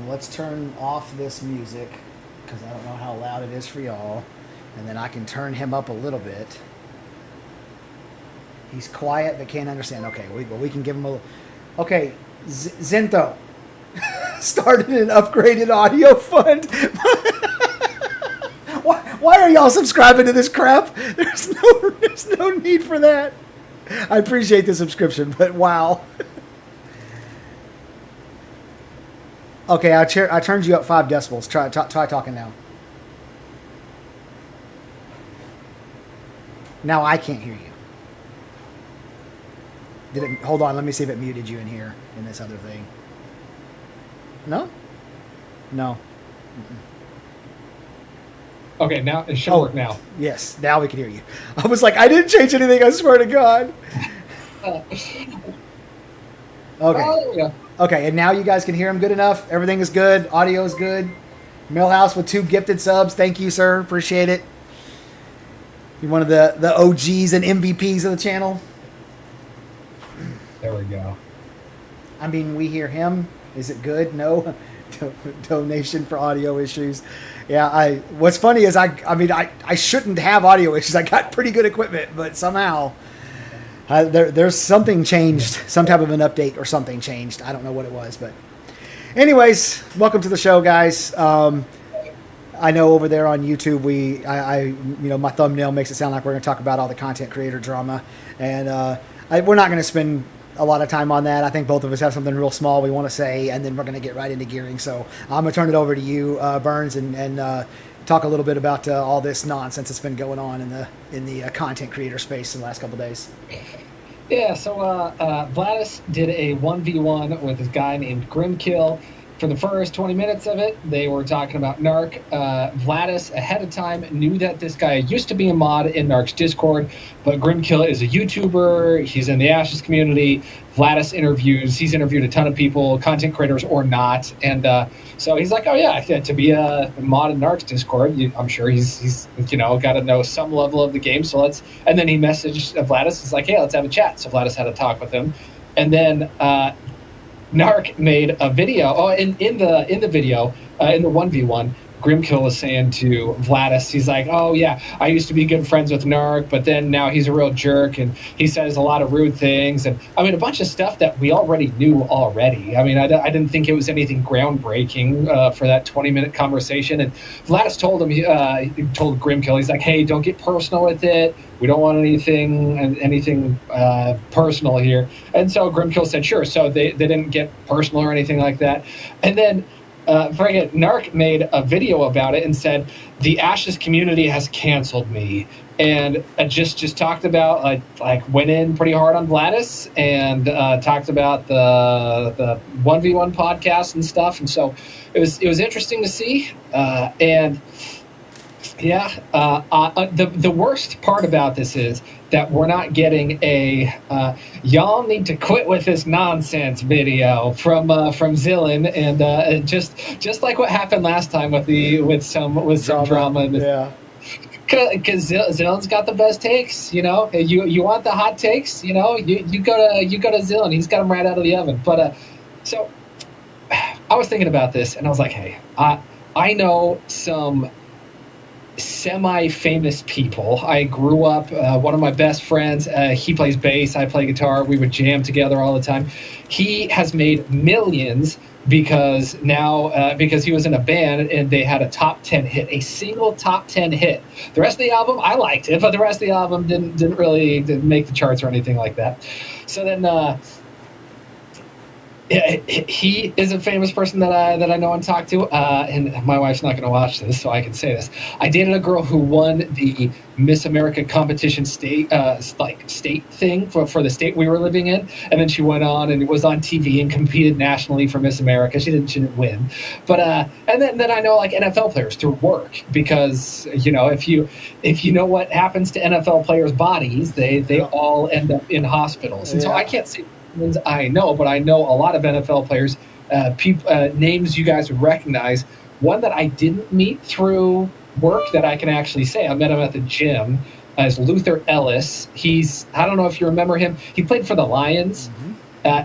Let's turn off this music because I don't know how loud it is for y'all. And then I can turn him up a little bit. He's quiet but can't understand. Okay, we can give him a... Okay, Zinto started an upgraded audio fund. Why are y'all subscribing to this crap? There's no need for that. I appreciate the subscription, but wow. Okay, I turned you up 5 decibels. Try talking now. Now I can't hear you. Hold on, let me see if it muted you in here, in this other thing. No? No. Okay, now it should work now. Yes, now we can hear you. I was like, I didn't change anything, I swear to God. Okay. Yeah. Okay, and now you guys can hear him good enough. Everything is good. Audio is good. Millhouse with 2 gifted subs. Thank you, sir. Appreciate it. You're one of the OGs and MVPs of the channel. There we go. I mean, we hear him. Is it good? No. Donation for audio issues. Yeah, what's funny is I shouldn't have audio issues. I got pretty good equipment, but somehow there's something changed. Some type of an update or something changed. I don't know what it was, but anyways, welcome to the show, guys. I know over there on YouTube, my thumbnail makes it sound like we're going to talk about all the content creator drama, and we're not going to spend a lot of time on that. I think both of us have something real small we want to say, and then we're going to get right into gearing. So I'm going to turn it over to you, Burns, and talk a little bit about all this nonsense that's been going on in the content creator space in the last couple of days. Yeah, so Vladis did a 1v1 with this guy named Grimkill. For the first 20 minutes of it, they were talking about Narc. Vladis, ahead of time, knew that this guy used to be a mod in Narc's Discord, but Grimkill is a YouTuber. He's in the Ashes community. Vladis he's interviewed a ton of people, content creators or not. And so he's like, oh, yeah, to be a mod in Narc's Discord, I'm sure he's got to know some level of the game. And then he messaged Vladis. He's like, hey, let's have a chat. So Vladis had a talk with him. And then Narc made a video. Oh, in the video, in the 1v1, Grimkill was saying to Vladis, he's like, oh, yeah, I used to be good friends with Narc, but then now he's a real jerk, and he says a lot of rude things. And, I mean, a bunch of stuff that we already knew already. I mean, I didn't think it was anything groundbreaking for that 20-minute conversation. And Vladis told him, he told Grimkill, he's like, hey, don't get personal with it. We don't want anything personal here. And so Grimkill said, sure. So they didn't get personal or anything like that. And then Narc made a video about it and said, the Ashes community has canceled me. And just talked about, like went in pretty hard on Vladis and talked about the 1v1 podcast and stuff. And so it was interesting to see. The worst part about this is that we're not getting a y'all need to quit with this nonsense video from Zillan, and just like what happened last time with some drama. Yeah. Because Zillan's got the best takes, you want the hot takes, you go to Zillan. He's got them right out of the oven. But so I was thinking about this, and I was like, hey, I know some semi-famous people. I grew up, one of my best friends, he plays bass, I play guitar, we would jam together all the time. He has made millions because he was in a band and they had a top 10 hit, a single top 10 hit. The rest of the album, I liked it, but the rest of the album didn't make the charts or anything like that. So then he is a famous person that I know and talk to, and my wife's not going to watch this, so I can say this. I dated a girl who won the Miss America competition state thing for the state we were living in, and then she went on and was on TV and competed nationally for Miss America. She didn't win, but and then I know like NFL players through work, because if you know what happens to NFL players' bodies, they all end up in hospitals, and so I can't say I know, but I know a lot of NFL players, names you guys would recognize. One that I didn't meet through work that I can actually say, I met him at the gym, is Luther Ellis. I don't know if you remember him. He played for the Lions.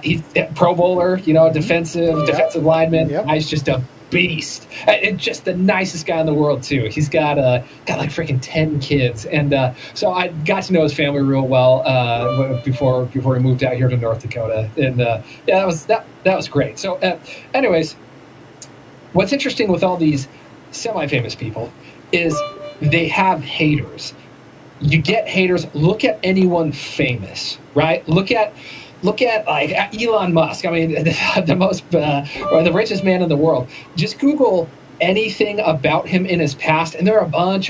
He's a Pro Bowler, defensive lineman. Yep. He's just a beast, and just the nicest guy in the world too. He's got like freaking 10 kids, and so I got to know his family real well before he moved out here to North Dakota, and that was great. So, anyways, what's interesting with all these semi-famous people is they have haters. You get haters. Look at anyone famous, right? Look at like Elon Musk. I mean, the most or the richest man in the world. Just Google anything about him in his past, and there are a bunch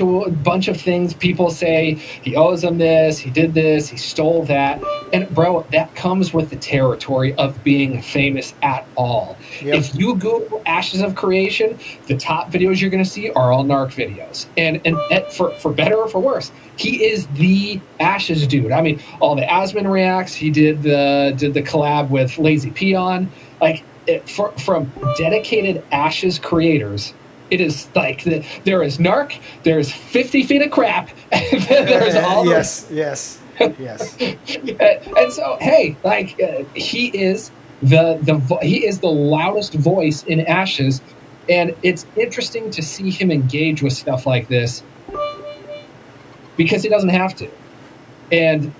of things people say. He owes him this. He did this. He stole that. And bro, that comes with the territory of being famous at all. Yep. If you Google Ashes of Creation, the top videos you're going to see are all narc videos. And for better or for worse, he is the Ashes dude. I mean, all the Asman reacts. He did the collab with Lazy Peon. Like from dedicated Ashes creators, it is like there is narc, there's 50 feet of crap, and then there's all yes. And so, hey, like he is the loudest voice in Ashes, and it's interesting to see him engage with stuff like this because he doesn't have to, and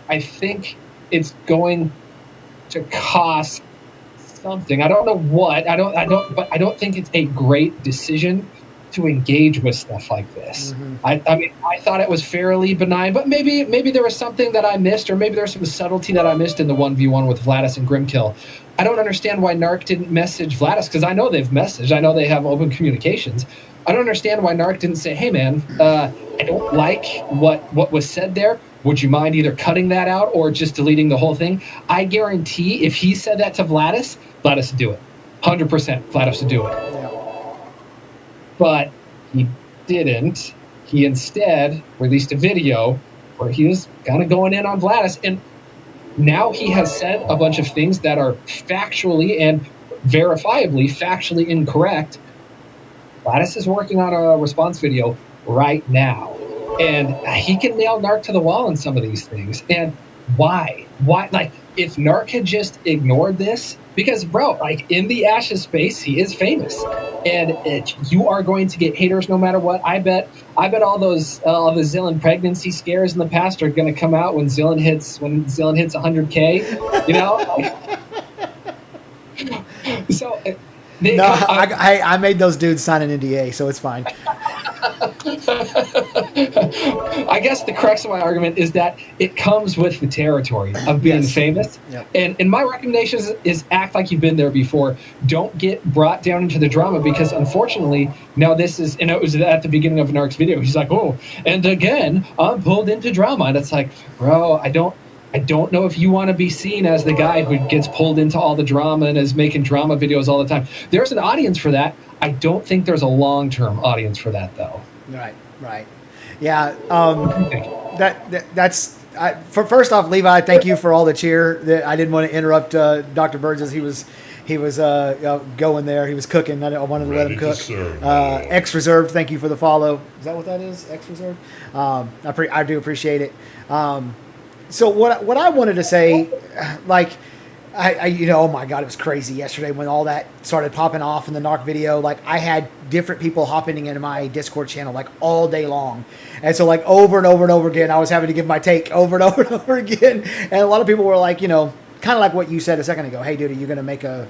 I think it's going to cost something. I don't know what. But I don't think it's a great decision to engage with stuff like this. Mm-hmm. I mean, I thought it was fairly benign, but maybe there was something that I missed, or maybe there's some subtlety that I missed in the 1v1 with Vladis and Grimkill. I don't understand why Narc didn't message Vladis, because I know they've messaged. I know they have open communications. I don't understand why Narc didn't say, hey, man, I don't like what was said there. Would you mind either cutting that out or just deleting the whole thing? I guarantee if he said that to Vladis would do it. 100% Vladis would do it. Yeah. But he didn't. He instead released a video where he was kind of going in on Vladis. And now he has said a bunch of things that are factually and verifiably factually incorrect. Vladis is working on a response video right now. And he can nail Narc to the wall in some of these things. And why? Why? Like, if Narc had just ignored this, because, bro, like, in the Ashes space, he is famous. And you are going to get haters no matter what. I bet all the Zillin pregnancy scares in the past are going to come out when Zillin hits 100K, you know? So... I made those dudes sign an NDA, so it's fine. I guess the crux of my argument is that it comes with the territory of being famous. Yep. And my recommendation is act like you've been there before. Don't get brought down into the drama, because unfortunately, now this is, and it was at the beginning of Narc's video, he's like, oh, and again, I'm pulled into drama. And it's like, bro, I don't know if you want to be seen as the guy who gets pulled into all the drama and is making drama videos all the time. There's an audience for that. I don't think there's a long-term audience for that, though. Right. Yeah. First off, Levi, thank you for all the cheer. I didn't want to interrupt Dr. Burns as he was going there. He was cooking. I wanted to let him cook. X Reserved, thank you for the follow. Is that what that is? X Reserved. I do appreciate it. So what I wanted to say, like, oh my God, it was crazy yesterday when all that started popping off in the Narc video. Like, I had different people hopping into my Discord channel like all day long. And so, like, over and over and over again, I was having to give my take over and over and over again. And a lot of people were like, kind of like what you said a second ago. Hey, dude, are you going to make a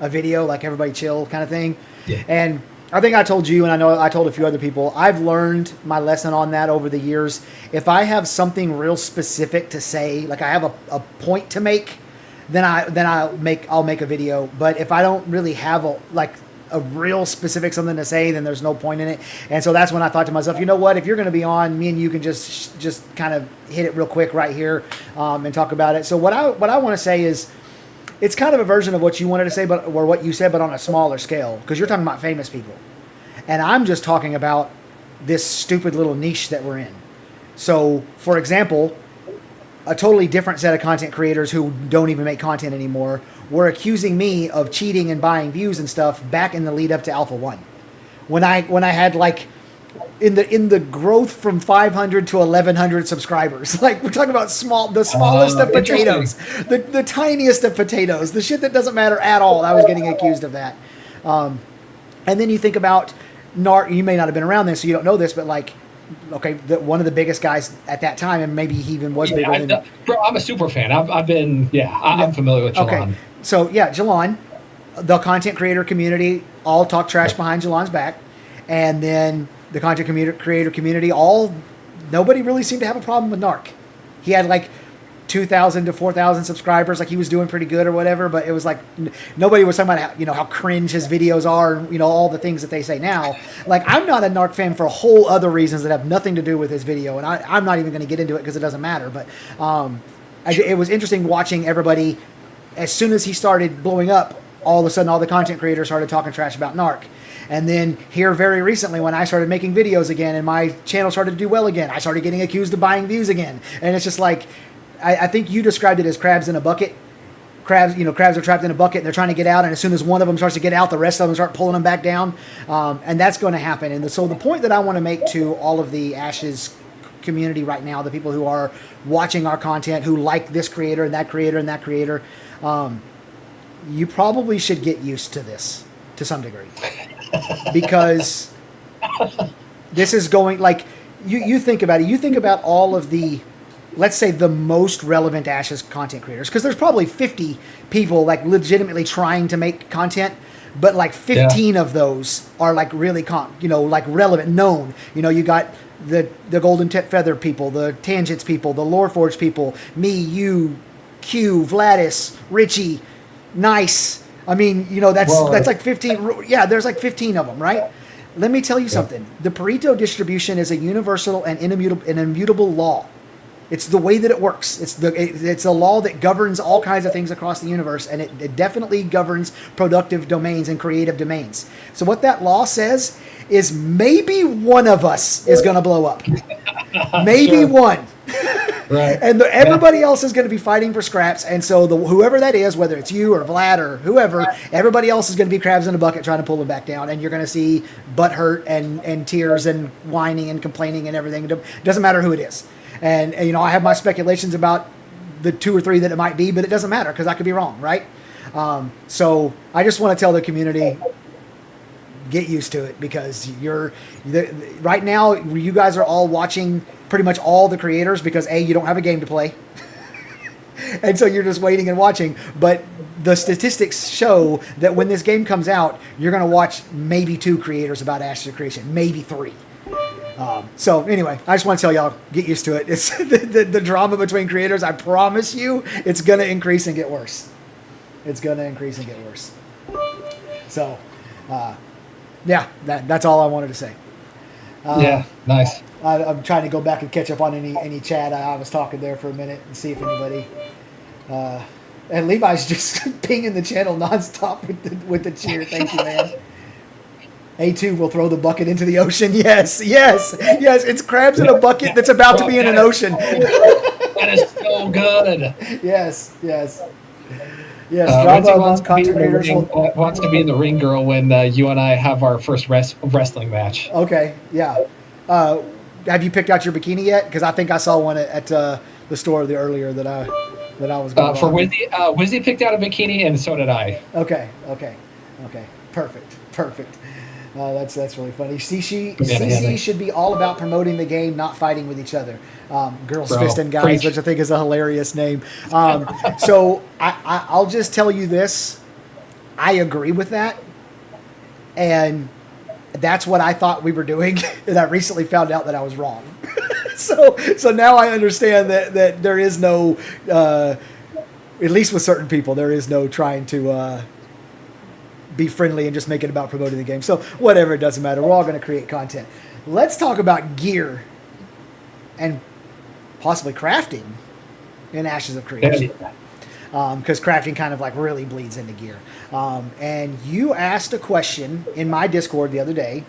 video, like everybody chill kind of thing? Yeah. And I think I told you, and I know I told a few other people, I've learned my lesson on that over the years. If I have something real specific to say, like I have a point to make, then I'll make a video. But if I don't really have a real specific something to say, then there's no point in it. And so that's when I thought to myself, you know what? If you're going to be on, me and you can just kind of hit it real quick right here and talk about it. So what I want to say is, it's kind of a version of what you wanted to say, or what you said, but on a smaller scale, because you're talking about famous people. And I'm just talking about this stupid little niche that we're in. So, for example, a totally different set of content creators who don't even make content anymore were accusing me of cheating and buying views and stuff back in the lead up to Alpha 1. When I had like in the growth from 500 to 1100 subscribers. Like, we're talking about the smallest of potatoes, the tiniest of potatoes, the shit that doesn't matter at all. I was getting accused of that. And then you think about Narc. You may not have been around this, so you don't know this, but like, okay, one of the biggest guys at that time, and maybe he even was bigger than. Bro, I'm a super fan. I'm familiar with Jalon. Okay, so yeah, Jalon, the content creator community all talk trash behind Jalon's back, and then the content creator community, nobody really seemed to have a problem with Narc. He had like 2,000 to 4,000 subscribers, like he was doing pretty good or whatever, but it was like nobody was talking about how cringe his videos are, all the things that they say now. Like, I'm not a Narc fan for whole other reasons that have nothing to do with his video, and I'm not even going to get into it because it doesn't matter. But it was interesting watching everybody. As soon as he started blowing up, all of a sudden all the content creators started talking trash about Narc. And then here very recently, when I started making videos again and my channel started to do well again, I started getting accused of buying views again. And it's just like, I think you described it as crabs in a bucket. Crabs are trapped in a bucket and they're trying to get out. And as soon as one of them starts to get out, the rest of them start pulling them back down. And that's going to happen. And so the point that I want to make to all of the Ashes community right now, the people who are watching our content, who like this creator and that creator and that creator, you probably should get used to this to some degree. Because this is going, like, you think about it. You think about all of the, let's say, the most relevant Ashes content creators, because there's probably 50 people like legitimately trying to make content, but like 15 of those are like really like relevant, known. You got the Golden Feather people, the Tangents people, the Loreforge people, me, you, Q, Vladis, Richie, Nice. I mean, that's like 15. Yeah, there's like 15 of them, right? Let me tell you something. The Pareto distribution is a universal and immutable law. It's the way that it works. It's a law that governs all kinds of things across the universe, and it definitely governs productive domains and creative domains. So what that law says is maybe one of us is going to blow up. Maybe one. Right. And everybody else is going to be fighting for scraps. And so whoever that is, whether it's you or Vlad or whoever, everybody else is going to be crabs in a bucket trying to pull them back down. And you're going to see butt hurt and tears and whining and complaining and everything. It doesn't matter who it is. And I have my speculations about the 2 or 3 that it might be, but it doesn't matter because I could be wrong, right? So I just want to tell the community, get used to it, because right now you guys are all watching pretty much all the creators because you don't have a game to play. And so you're just waiting and watching. But the statistics show that when this game comes out, you're going to watch maybe 2 creators about Ashes of Creation, maybe 3. So anyway, I just want to tell y'all, get used to it. It's the drama between creators. I promise you, it's going to increase and get worse. It's going to increase and get worse. So, yeah, that's all I wanted to say. Nice. I'm trying to go back and catch up on any chat. I was talking there for a minute and see if anybody. And Levi's just pinging the channel nonstop with the cheer. Thank you, man. A2 will throw the bucket into the ocean. Yes. It's crabs in a bucket that's about to be in an ocean. That is so good. Yes. Drama among content creators wants to be the ring girl when you and I have our first wrestling match. Okay, yeah. Have you picked out your bikini yet? Because I think I saw one at the store earlier that I was going for Wizzy. Wizzy picked out a bikini, and so did I. Okay. Perfect. That's really funny. CC should be all about promoting the game, not fighting with each other. Girls Fisting Guys, preach. Which I think is a hilarious name. So I'll just tell you this. I agree with that. And that's what I thought we were doing. And I recently found out that I was wrong. So now I understand that there is no, at least with certain people, there is no trying to be friendly and just make it about promoting the game. So whatever, it doesn't matter. We're all going to create content. Let's talk about gear and possibly crafting in Ashes of Creation. Because crafting kind of like really bleeds into gear. And you asked a question in my Discord the other day,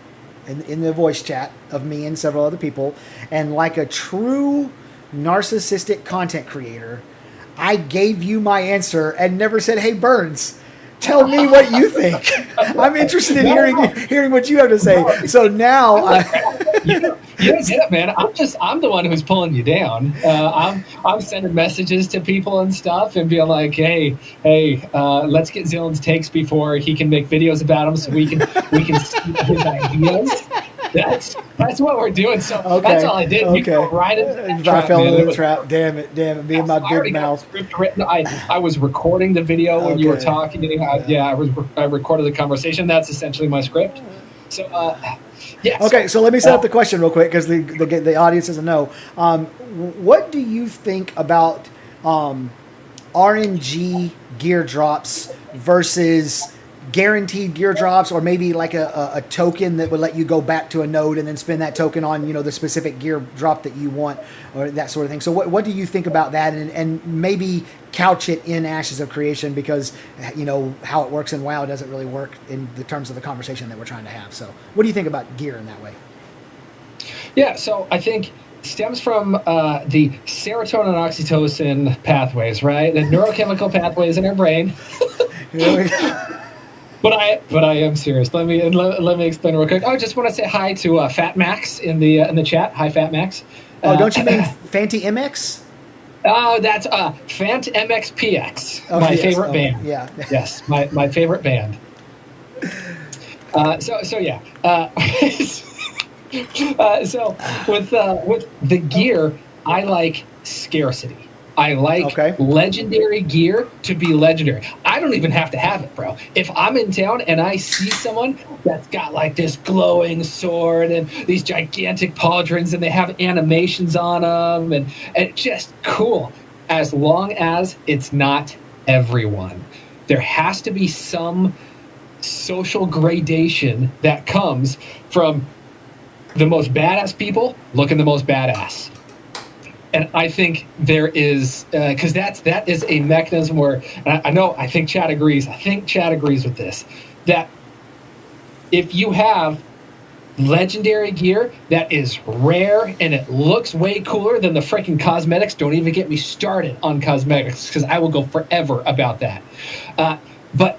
in the voice chat of me and several other people, and like a true narcissistic content creator, I gave you my answer and never said, "Hey, Burns, tell me what you think." I'm interested in hearing what you have to say. So now You don't get it, man. I'm the one who's pulling you down. I'm sending messages to people and stuff and being like, hey, let's get Zillion's takes before he can make videos about them, so we can see his ideas. That's what we're doing. So that's all I did. Okay. You go right into that trap, I fell man. into the trap. Damn it. Me and my big mouth. Script written. I was recording the video when you were talking. I recorded the conversation. That's essentially my script. So, yeah. Okay, so let me set up the question real quick because the audience doesn't know. What do you think about RNG gear drops versus guaranteed gear drops, or maybe like a token that would let you go back to a node and then spend that token on the specific gear drop that you want, or that sort of thing? So what do you think about that, and maybe couch it in Ashes of Creation, because how it works in WoW doesn't really work in the terms of the conversation that we're trying to have. So what do you think about gear in that way? Yeah, so I think stems from the serotonin and oxytocin pathways, right? The neurochemical pathways in our brain. But I am serious. Let me explain real quick. I just want to say hi to Fat Max in the chat. Hi, Fat Max. Don't you mean Fanty MX? Oh, that's Fant MXPX, my favorite band. Yeah. Yes, my favorite band. So yeah. So with the gear, I like scarcity. I like legendary gear to be legendary. I don't even have to have it, bro. If I'm in town and I see someone that's got like this glowing sword and these gigantic pauldrons and they have animations on them and it's just cool, as long as it's not everyone. There has to be some social gradation that comes from the most badass people looking the most badass. And I think there is, because that is a mechanism where, and I think Chad agrees. I think Chad agrees with this, that if you have legendary gear that is rare and it looks way cooler than the freaking cosmetics, don't even get me started on cosmetics, because I will go forever about that. But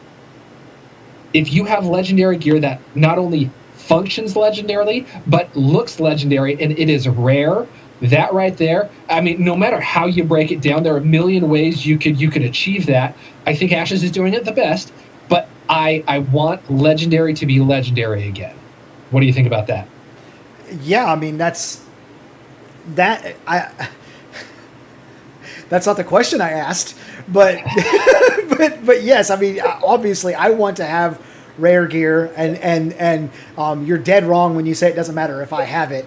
if you have legendary gear that not only functions legendarily, but looks legendary and it is rare, that right there, I mean, no matter how you break it down, there are a million ways you could achieve that. I think Ashes is doing it the best, but I want legendary to be legendary again. What do you think about that? Yeah, I mean, that's not the question I asked, but but yes, I mean, obviously I want to have rare gear, and you're dead wrong when you say it doesn't matter if I have it.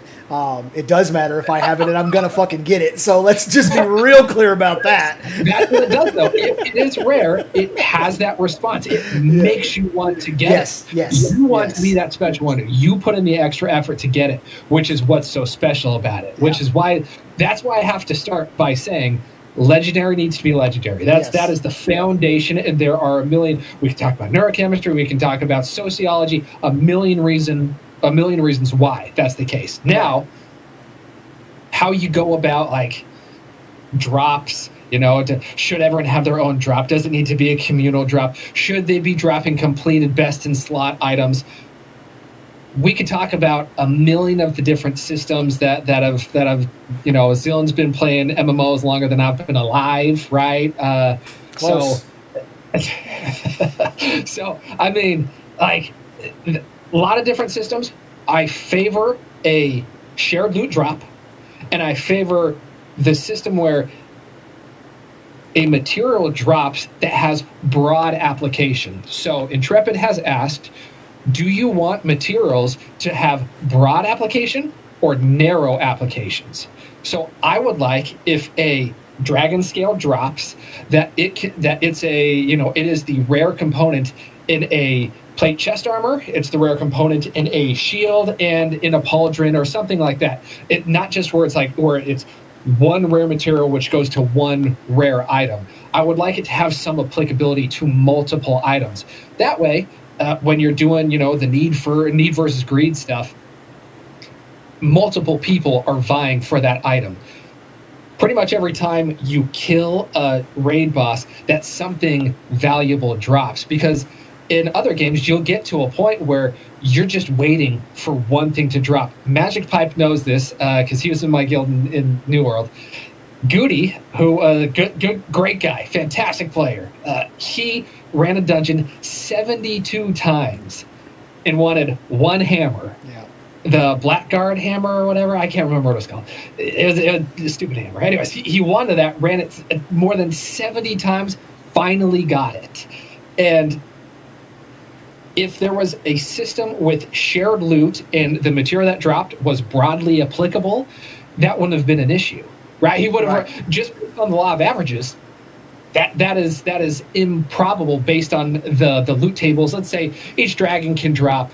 It does matter if I have it, and I'm gonna fucking get it. So let's just be real clear about that. That's what it does, though. It is rare. It has that response. It makes you want to get it. Yes. You want to be that special one. You put in the extra effort to get it, which is what's so special about it. Which is why that's why I have to start by saying legendary needs to be legendary. That is the foundation, and there are a million. We can talk about neurochemistry. We can talk about sociology. A million reasons why that's the case. Now, how you go about like drops? Should everyone have their own drop? Does it need to be a communal drop? Should they be dropping completed best in slot items? We could talk about a million of the different systems that have Zillion's been playing MMOs longer than I've been alive, right? So I mean, like a lot of different systems. I favor a shared loot drop, and I favor the system where a material drops that has broad application. So Intrepid has asked, do you want materials to have broad application or narrow applications? So I would like, if a dragon scale drops, that it is the rare component in a plate chest armor, it's the rare component in a shield and in a pauldron or something like that. It not just where it's one rare material which goes to one rare item. I would like it to have some applicability to multiple items. That way, when you're doing, the need versus greed stuff, multiple people are vying for that item. Pretty much every time you kill a raid boss, that something valuable drops, because in other games, you'll get to a point where you're just waiting for one thing to drop. Magic Pipe knows this because he was in my guild in New World. Goody, who great guy, fantastic player. He ran a dungeon 72 times and wanted one hammer. Yeah. The Blackguard hammer or whatever. I can't remember what it was called. It was a stupid hammer. Anyways, he wanted that, ran it more than 70 times, finally got it. And if there was a system with shared loot and the material that dropped was broadly applicable, that wouldn't have been an issue. Right, he would have just based on the law of averages. That is improbable based on the loot tables. Let's say each dragon can drop,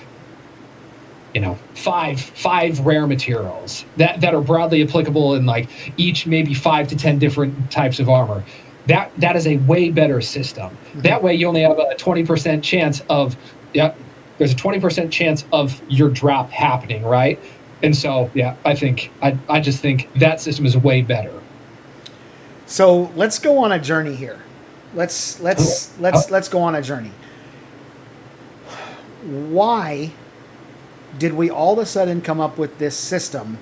five rare materials that are broadly applicable in like each maybe 5 to 10 different types of armor. That is a way better system. Mm-hmm. That way you only have a 20% chance of there's a 20% chance of your drop happening, right? And so, I just think that system is way better. So let's go on a journey here. Let's go on a journey. Why did we all of a sudden come up with this system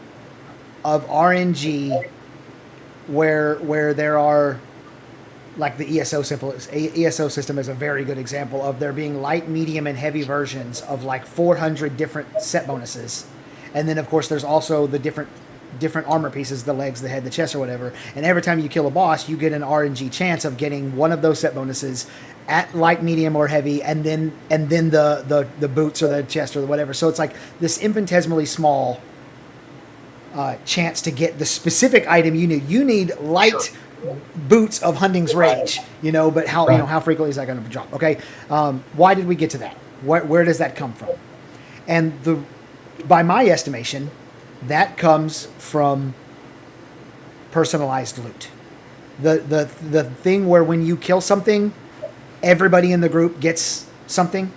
of RNG where there are, like the ESO system is a very good example of there being light, medium, and heavy versions of like 400 different set bonuses. And then, of course, there's also the different armor pieces, the legs, the head, the chest, or whatever. And every time you kill a boss, you get an RNG chance of getting one of those set bonuses at light, medium, or heavy, and then the boots or the chest or whatever. So it's like this infinitesimally small chance to get the specific item you need. You need light boots of Hunting's Rage, but how frequently is that going to drop? Okay, why did we get to that? Where does that come from? And by my estimation, that comes from personalized loot. The thing where when you kill something, everybody in the group gets something,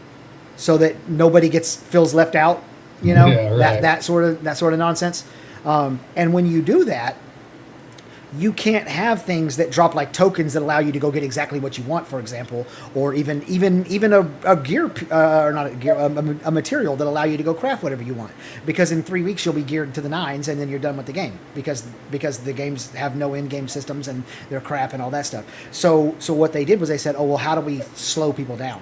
so that nobody feels left out. That sort of nonsense. And when you do that, you can't have things that drop like tokens that allow you to go get exactly what you want, for example, or even a gear or not a gear, a material that allow you to go craft whatever you want. Because in 3 weeks you'll be geared to the nines, and then you're done with the game because the games have no in-game systems and they're crap and all that stuff. So what they did was they said, oh well, how do we slow people down?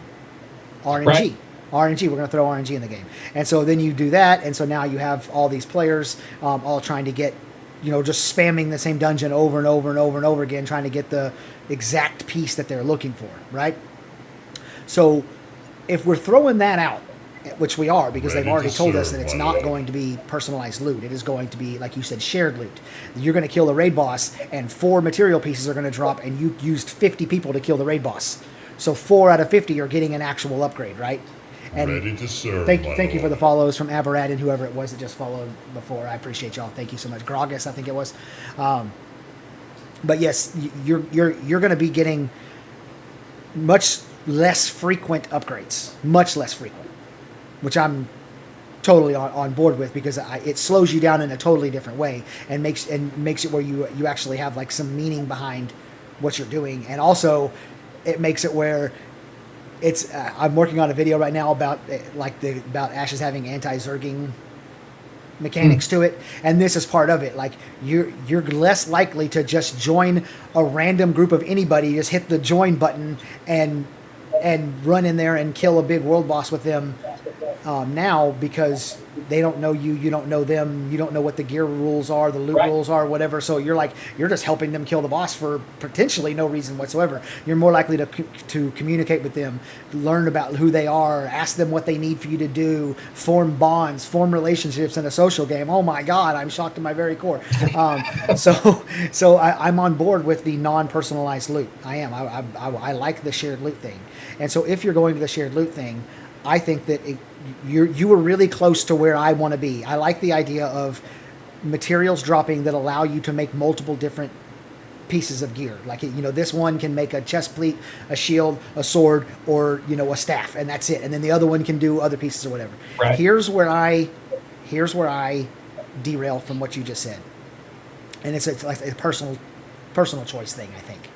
RNG. Right. RNG, we're going to throw RNG in the game. And so then you do that, and so now you have all these players all trying to get, just spamming the same dungeon over and over and over and over again, trying to get the exact piece that they're looking for, right? So if we're throwing that out, which we are, because they've already told us that it's not going to be personalized loot. It is going to be, like you said, shared loot. You're going to kill a raid boss, and 4 material pieces are going to drop, and you used 50 people to kill the raid boss. So 4 out of 50 are getting an actual upgrade, right? And ready to serve. Thank you for the follows from Aberrad and whoever it was that just followed before. I appreciate y'all. Thank you so much. Grogus, I think it was. But yes, you're going to be getting much less frequent upgrades, much less frequent, which I'm totally on board with, because it slows you down in a totally different way and makes it where you actually have like some meaning behind what you're doing, and also it makes it where it's I'm working on a video right now about Ashes having anti-zerging mechanics to it, and this is part of it. Like you're less likely to just join a random group of anybody, just hit the join button and run in there and kill a big world boss with them now, because they don't know you don't know them, you don't know what the gear rules are, the loot rules are, whatever. So you're just helping them kill the boss for potentially no reason whatsoever. You're more likely to communicate with them, learn about who they are, ask them what they need for you to do, form bonds, form relationships in a social game. Oh my God, I'm shocked to my very core. So I'm on board with the non-personalized loot. I am. I like the shared loot thing. And so if you're going to the shared loot thing, I think that you were really close to where I want to be. I like the idea of materials dropping that allow you to make multiple different pieces of gear. Like, this one can make a chest plate, a shield, a sword, or, a staff, and that's it. And then the other one can do other pieces or whatever. Right. Here's where I derail from what you just said. And it's like a personal choice thing, I think.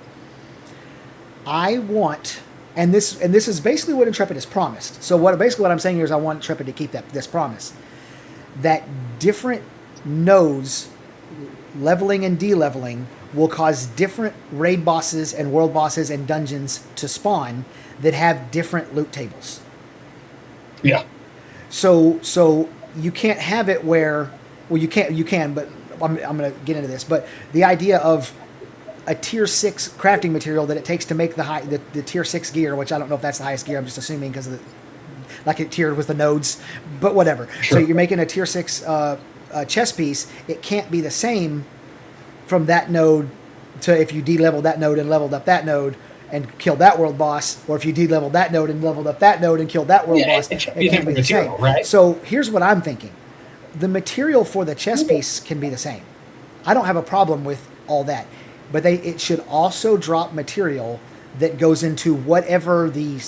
I want And this is basically what Intrepid has promised. So basically what I'm saying here is I want Intrepid to keep this promise that different nodes leveling and de-leveling will cause different raid bosses and world bosses and dungeons to spawn that have different loot tables. Yeah. So you can't have it where, well, you can, but I'm going to get into this. But the idea of a tier 6 crafting material that it takes to make the tier 6 gear, which I don't know if that's the highest gear, I'm just assuming because of like it tiered with the nodes, but whatever. Sure. So you're making a tier 6 chess piece. It can't be the same from that node to if you de-leveled that node and leveled up that node and killed that world boss, or if you de-leveled that node and leveled up that node and killed that world boss. It can't be the same. Right? So here's what I'm thinking. The material for the chess piece can be the same. I don't have a problem with all that. But it should also drop material that goes into whatever the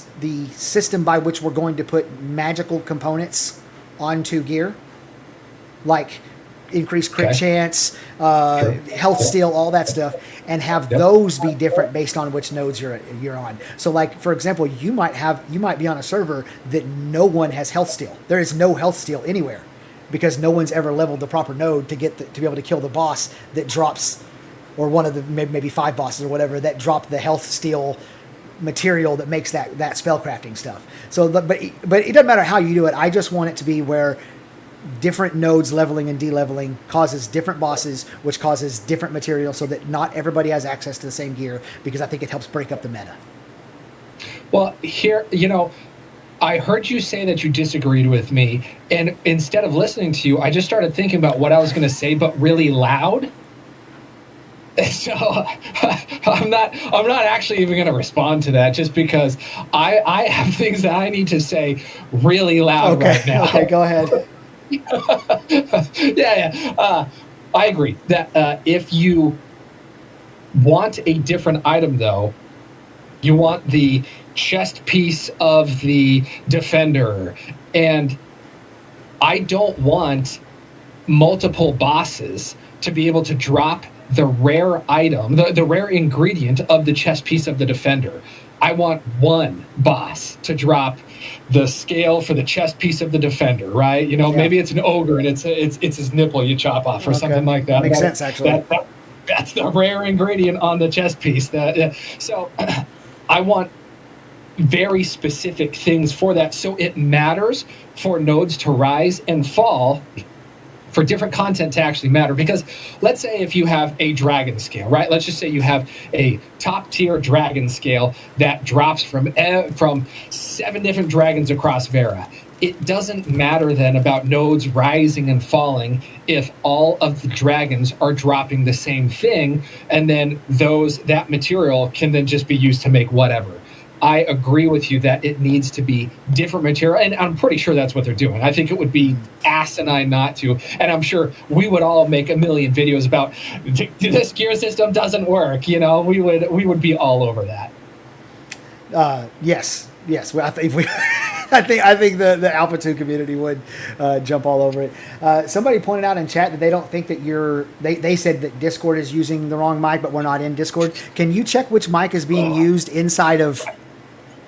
system by which we're going to put magical components onto gear, like increased crit chance, health steal, all that stuff, and have those be different based on which nodes you're on. So, like for example, you might be on a server that no one has health steal. There is no health steal anywhere because no one's ever leveled the proper node to get to be able to kill the boss that drops. Or one of the maybe 5 bosses or whatever that drop the health steal material that makes that spellcrafting stuff. So, but it doesn't matter how you do it. I just want it to be where different nodes leveling and de-leveling causes different bosses, which causes different material, so that not everybody has access to the same gear. Because I think it helps break up the meta. Well, here, I heard you say that you disagreed with me, and instead of listening to you, I just started thinking about what I was going to say, but really loud. So I'm not actually even going to respond to that just because I have things that I need to say really loud right now. Okay, go ahead. Yeah. I agree that if you want a different item, though, you want the chest piece of the defender, and I don't want multiple bosses to be able to drop the rare item, the rare ingredient of the chest piece of the defender. I want one boss to drop the scale for the chest piece of the defender, right? Maybe it's an ogre and it's his nipple you chop off or something like that. Makes sense, actually. That's the rare ingredient on the chest piece. So I want very specific things for that. So it matters for nodes to rise and fall, for different content to actually matter. Because let's say if you have a dragon scale, right? Let's just say you have a top tier dragon scale that drops from 7 different dragons across Vera. It doesn't matter then about nodes rising and falling if all of the dragons are dropping the same thing, and then that material can then just be used to make whatever. I agree with you that it needs to be different material, and I'm pretty sure that's what they're doing. I think it would be asinine not to, and I'm sure we would all make a million videos about this gear system doesn't work. We would be all over that. Yes. Well, I think the Alpha 2 community would jump all over it. Somebody pointed out in chat that they don't think that they said that Discord is using the wrong mic, but we're not in Discord. Can you check which mic is being used inside of?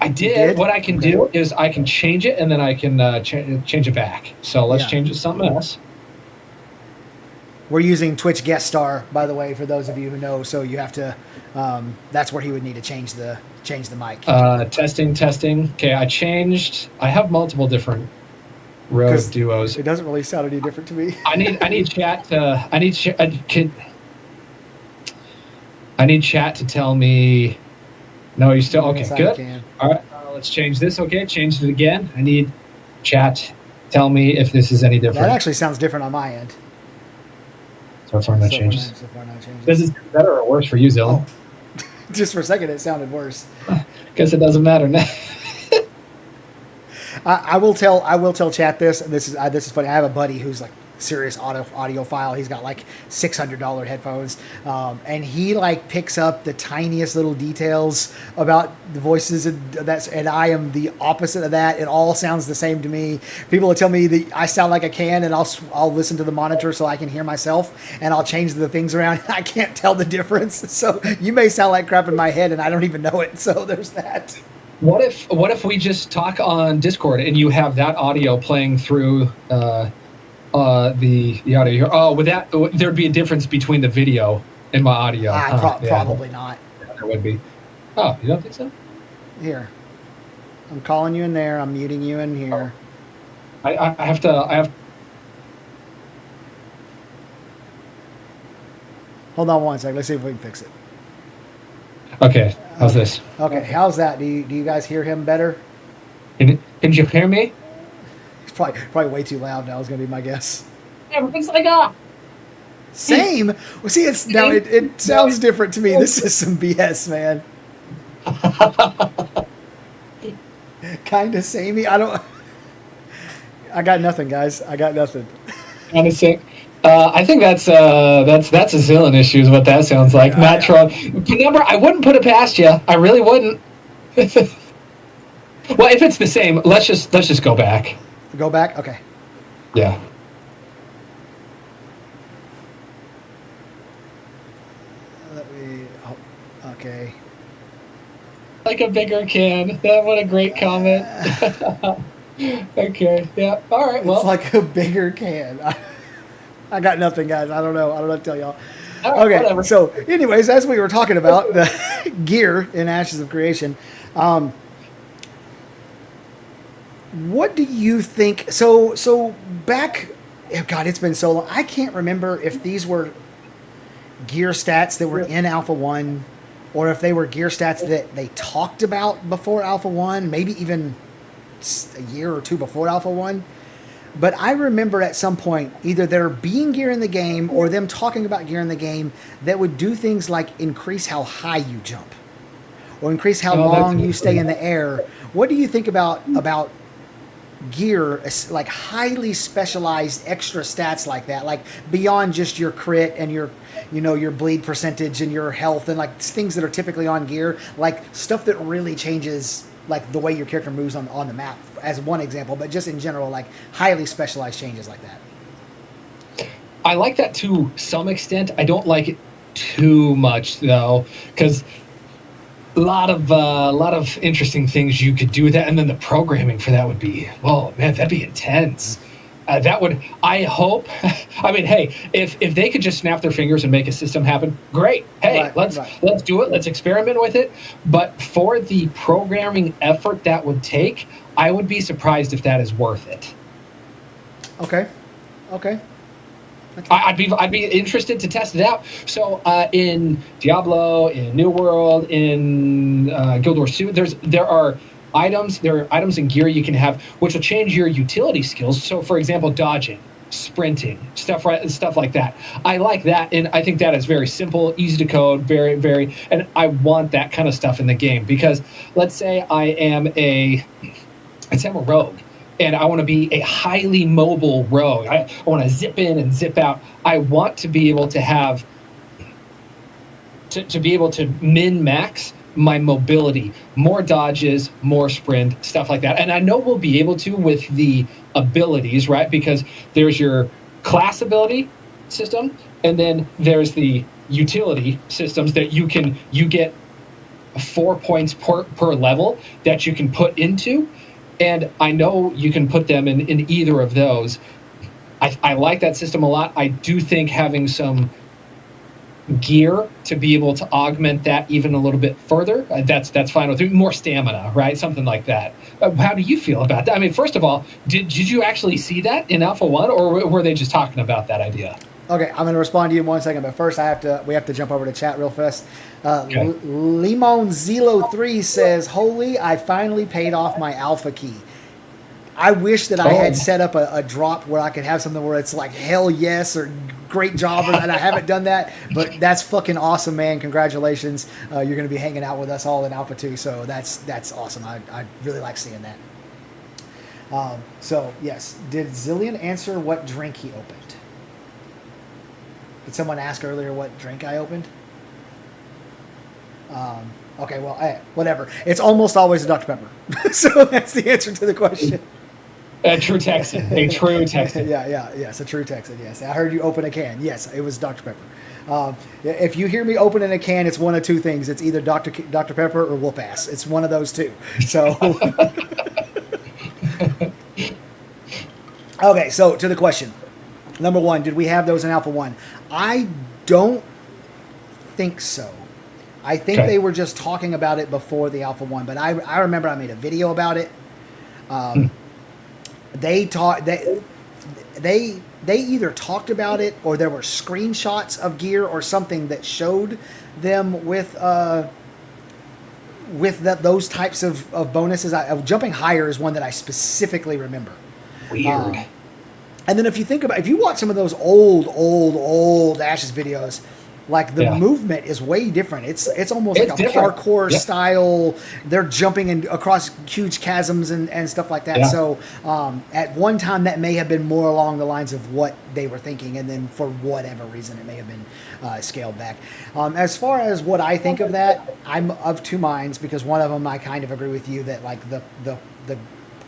I did. What I can do is I can change it, and then I can change it back. So let's change it to something else. We're using Twitch Guest Star, by the way, for those of you who know. So you have to. That's where he would need to change the mic. Testing. Okay, I have multiple different Rode duos. It doesn't really sound any different to me. I need chat to tell me. No, you still okay? Good. All right, let's change this. Okay, changed it again. I need chat. Tell me if this is any different. That actually sounds different on my end. So far, no changes. This is better or worse for you, Zilla? Oh. Just for a second, it sounded worse. Guess it doesn't matter now. I will tell chat this, and this is funny. I have a buddy who's like serious audiophile. He's got like $600 headphones, and he like picks up the tiniest little details about the voices, and I am the opposite of that. It all sounds the same to me. People will tell me that I sound like a can, and I'll listen to the monitor so I can hear myself, and I'll change the things around. I can't tell the difference. So you may sound like crap in my head, and I don't even know it. So there's that. What if we just talk on Discord and you have that audio playing through the audio here? Oh, with that there'd be a difference between the video and my audio. Probably not. Yeah, there would be. Oh, you don't think so? Here, I'm calling you in there. I'm muting you in here. I have to. Hold on one second. Let's see if we can fix it. Okay. How's this? Okay, how's that? Do you guys hear him better? Can you hear me? It's probably way too loud now. Is going to be my guess. Everything's like ah. Same. Well, see, it's now it sounds different to me. This is some BS, man. Kind of samey. I got nothing, guys. I got nothing. Kind of sick. I think that's a Zillion issue is what that sounds like. Yeah, Not Tron. Number, I wouldn't put it past you. I really wouldn't. Well, if it's the same, let's just go back. Go back. Okay. Yeah. Okay. Like a bigger can. What a great comment. Okay. Yeah. All right. Well, it's like a bigger can. I got nothing, guys. I don't know what to tell y'all. all right, Okay. whatever. So, anyways, as we were talking about the gear in Ashes of Creation, what do you think? So back, God, it's been so long. I can't remember if these were gear stats that were in Alpha 1 or if they were gear stats that they talked about before Alpha 1, maybe even a year or two before Alpha 1. But I remember at some point either there being gear in the game or them talking about gear in the game that would do things like increase how high you jump or increase how long you stay in the air. What do you think about gear, like highly specialized extra stats like that, like beyond just your crit and your bleed percentage and your health and like things that are typically on gear, like stuff that really changes like the way your character moves on the map as one example, but just in general, like highly specialized changes like that? I like that to some extent. I don't like it too much though, because a lot of interesting things you could do with that, and then the programming for that would be, oh man, that'd be intense. That would, I hope. I mean, hey, if they could just snap their fingers and make a system happen, great. Hey, let's do it. Let's experiment with it. But for the programming effort that would take, I would be surprised if that is worth it. Okay. I'd be interested to test it out. So in Diablo, in New World, in Guild Wars 2, there are items and gear you can have which will change your utility skills. So for example, dodging, sprinting, stuff like that. I like that, and I think that is very simple, easy to code, very, very, and I want that kind of stuff in the game because let's say I am a rogue. And I want to be a highly mobile rogue. I want to zip in and zip out. I want to be able to have to be able to min-max my mobility, more dodges, more sprint, stuff like that. And I know we'll be able to with the abilities, right? Because there's your class ability system, and then there's the utility systems that you get 4 points per level that you can put into. And I know you can put them in either of those. I like that system a lot. I do think having some gear to be able to augment that even a little bit further, that's fine with me. More stamina, right? Something like that. How do you feel about that? I mean, first of all, did you actually see that in Alpha 1, or were they just talking about that idea? Okay, I'm going to respond to you in 1 second, but first we have to jump over to chat real fast. Okay. Limon Zelo 3 says, "Holy, I finally paid off my alpha key. I wish that I had set up a drop where I could have something where it's like hell yes or great job, and I haven't done that, but that's fucking awesome, man. Congratulations. You're going to be hanging out with us all in Alpha 2, so that's awesome. I really like seeing that. So, yes, did Zillion answer what drink he opened? Did someone ask earlier what drink I opened? Okay, well, whatever. It's almost always a Dr. Pepper. So that's the answer to the question. A true Texan. A true Texan. Yes, a true Texan, yes. I heard you open a can. Yes, it was Dr. Pepper. If you hear me opening a can, it's one of two things. It's either Dr. Pepper or whoop ass. It's one of those two. So, okay. So to the question, number one, did we have those in Alpha 1? I don't think so. I think they were just talking about it before the Alpha 1, but I remember I made a video about it. They either talked about it or there were screenshots of gear or something that showed them with those types of bonuses. Jumping higher is one that I specifically remember. Weird. And then if you watch some of those old Ashes videos, like the movement is way different. It's almost like a parkour style. They're jumping across huge chasms and stuff like that. Yeah. So at one time that may have been more along the lines of what they were thinking, and then for whatever reason it may have been scaled back. As far as what I think of that, I'm of two minds, because one of them I kind of agree with you that like the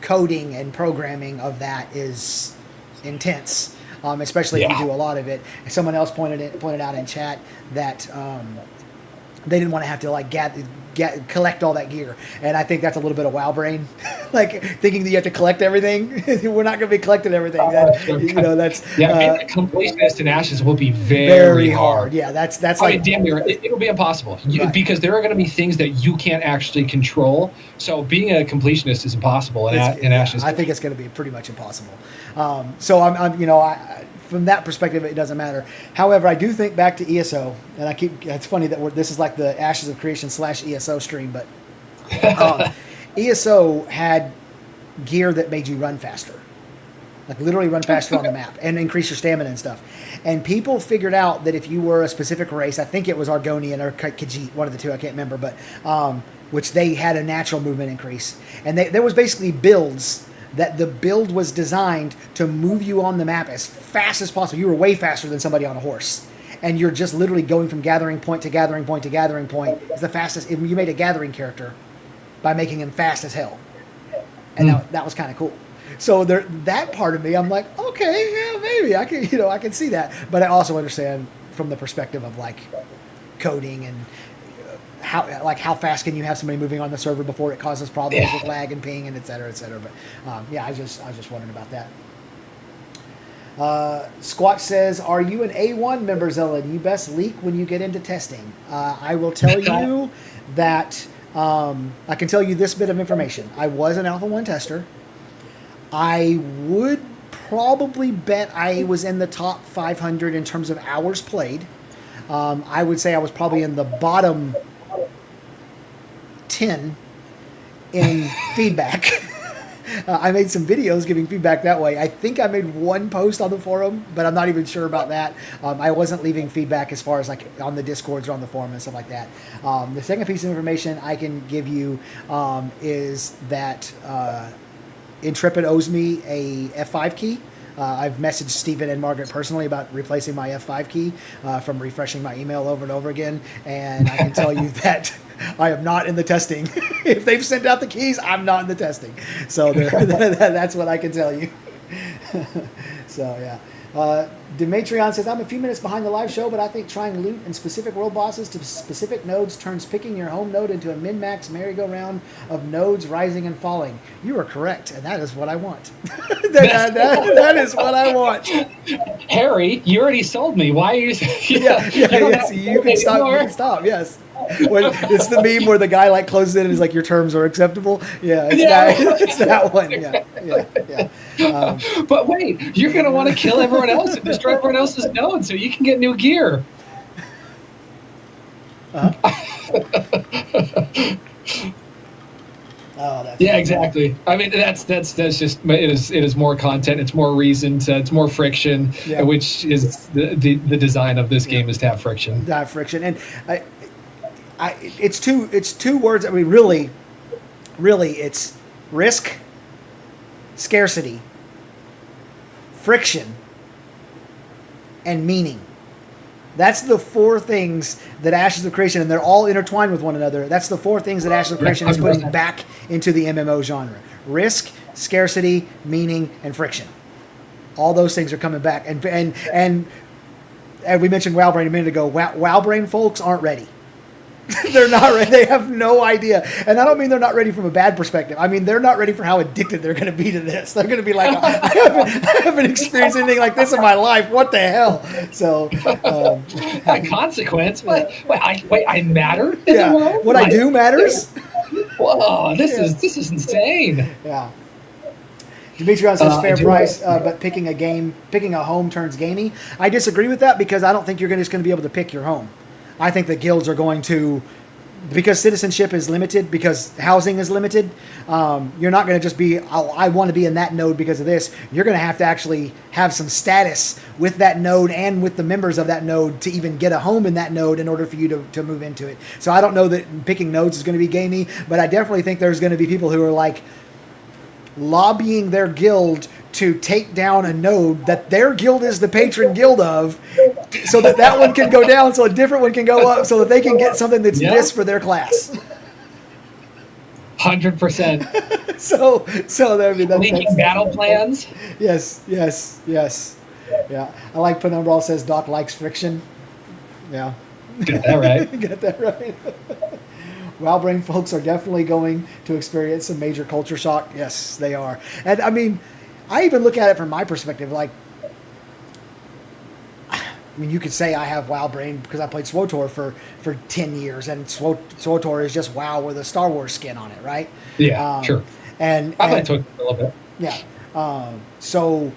coding and programming of that is intense. Especially if you do a lot of it. Someone else pointed out in chat that they didn't want to have to like collect all that gear, and I think that's a little bit of WoW brain, like thinking that you have to collect everything. We're not going to be collecting everything. That's completionist in Ashes will be very hard. Yeah, that's like damn near it'll be impossible because there are going to be things that you can't actually control. So being a completionist is impossible in Ashes. I think it's going to be pretty much impossible. So I'm from that perspective, it doesn't matter. However, I do think back to ESO, and it's funny that this is like the Ashes of Creation / ESO stream, but ESO had gear that made you run faster, like literally run faster on the map and increase your stamina and stuff. And people figured out that if you were a specific race, I think it was Argonian or Khajiit, one of the two, I can't remember, but which they had a natural movement increase. And there was basically builds that the build was designed to move you on the map as fast as possible. You were way faster than somebody on a horse. And you're just literally going from gathering point to gathering point to gathering point. It's the fastest. You made a gathering character by making him fast as hell. And that was kind of cool. So that part of me, I'm like, okay, yeah, maybe I can see that. But I also understand from the perspective of like coding and how fast can you have somebody moving on the server before it causes problems with lag and ping and et cetera, et cetera. But I was just wondering about that. Squatch says, are you an A1 member, Zellin? You best leak when you get into testing. I will tell you that I can tell you this bit of information. I was an Alpha 1 tester. I would probably bet I was in the top 500 in terms of hours played. I would say I was probably in the bottom 10 in feedback. I made some videos giving feedback that way. I think I made one post on the forum, but I'm not even sure about that. I wasn't leaving feedback as far as like on the Discords or on the forum and stuff like that. The second piece of information I can give you is that Intrepid owes me a F5 key. I've messaged Stephen and Margaret personally about replacing my F5 key from refreshing my email over and over again, and I can tell you that I am not in the testing. If they've sent out the keys, I'm not in the testing. So that's what I can tell you. So, yeah. Demetrion says, I'm a few minutes behind the live show, but I think trying loot and specific world bosses to specific nodes turns picking your home node into a min-max merry-go-round of nodes rising and falling. You are correct, and that is what I want. that is what I want. Harry, you already sold me. Why are you... You can stop, yes. It's the meme where the guy like closes it and is like, your terms are acceptable. Yeah, it's that one. Yeah. But wait, you're going to want to kill everyone else and destroy everyone else's node so you can get new gear. Exactly. I mean, that's just it is more content. It's more reason. It's more friction, which is the design of this game is to have friction. To have friction, and it's two words. I mean, really, it's risk, scarcity, friction, and meaning. That's the four things that Ashes of Creation, and they're all intertwined with one another. That's the four things that Ashes of Creation is putting back into the MMO genre. Risk, scarcity, meaning, and friction. All those things are coming back. And and we mentioned WowBrain a minute ago. WowBrain folks aren't ready. They're not ready. They have no idea. And I don't mean they're not ready from a bad perspective. I mean, they're not ready for how addicted they're going to be to this. They're going to be like, I haven't experienced anything like this in my life. What the hell? So, by consequence, wait, I matter in yeah, the world? what I do matters. Whoa, this is insane. Yeah. Demetrion says fair I do price, like- but picking a home turns gamey. I disagree with that because I don't think you're just going to be able to pick your home. I think the guilds are going to, because citizenship is limited, because housing is limited, you're not going to just be, oh, I want to be in that node because of this. You're going to have to actually have some status with that node and with the members of that node to even get a home in that node in order for you to move into it. So I don't know that picking nodes is going to be gamey, but I definitely think there's going to be people who are like lobbying their guild to take down a node that their guild is the patron guild of, so that one can go down, so a different one can go up, so that they can get something that's this for their class. 100%. So I mean, Leaking battle plans. Yes. Yeah, I like Penumbra says Doc likes friction. Yeah, Got that right. Got that right. WowBrain folks are definitely going to experience some major culture shock. Yes, they are. And I mean, I even look at it from my perspective. Like, I mean, you could say I have WowBrain because I played SWTOR for 10 years, and SWTOR is just WoW with a Star Wars skin on it, right? Yeah, sure. And I played SWTOR a little bit. Yeah. So,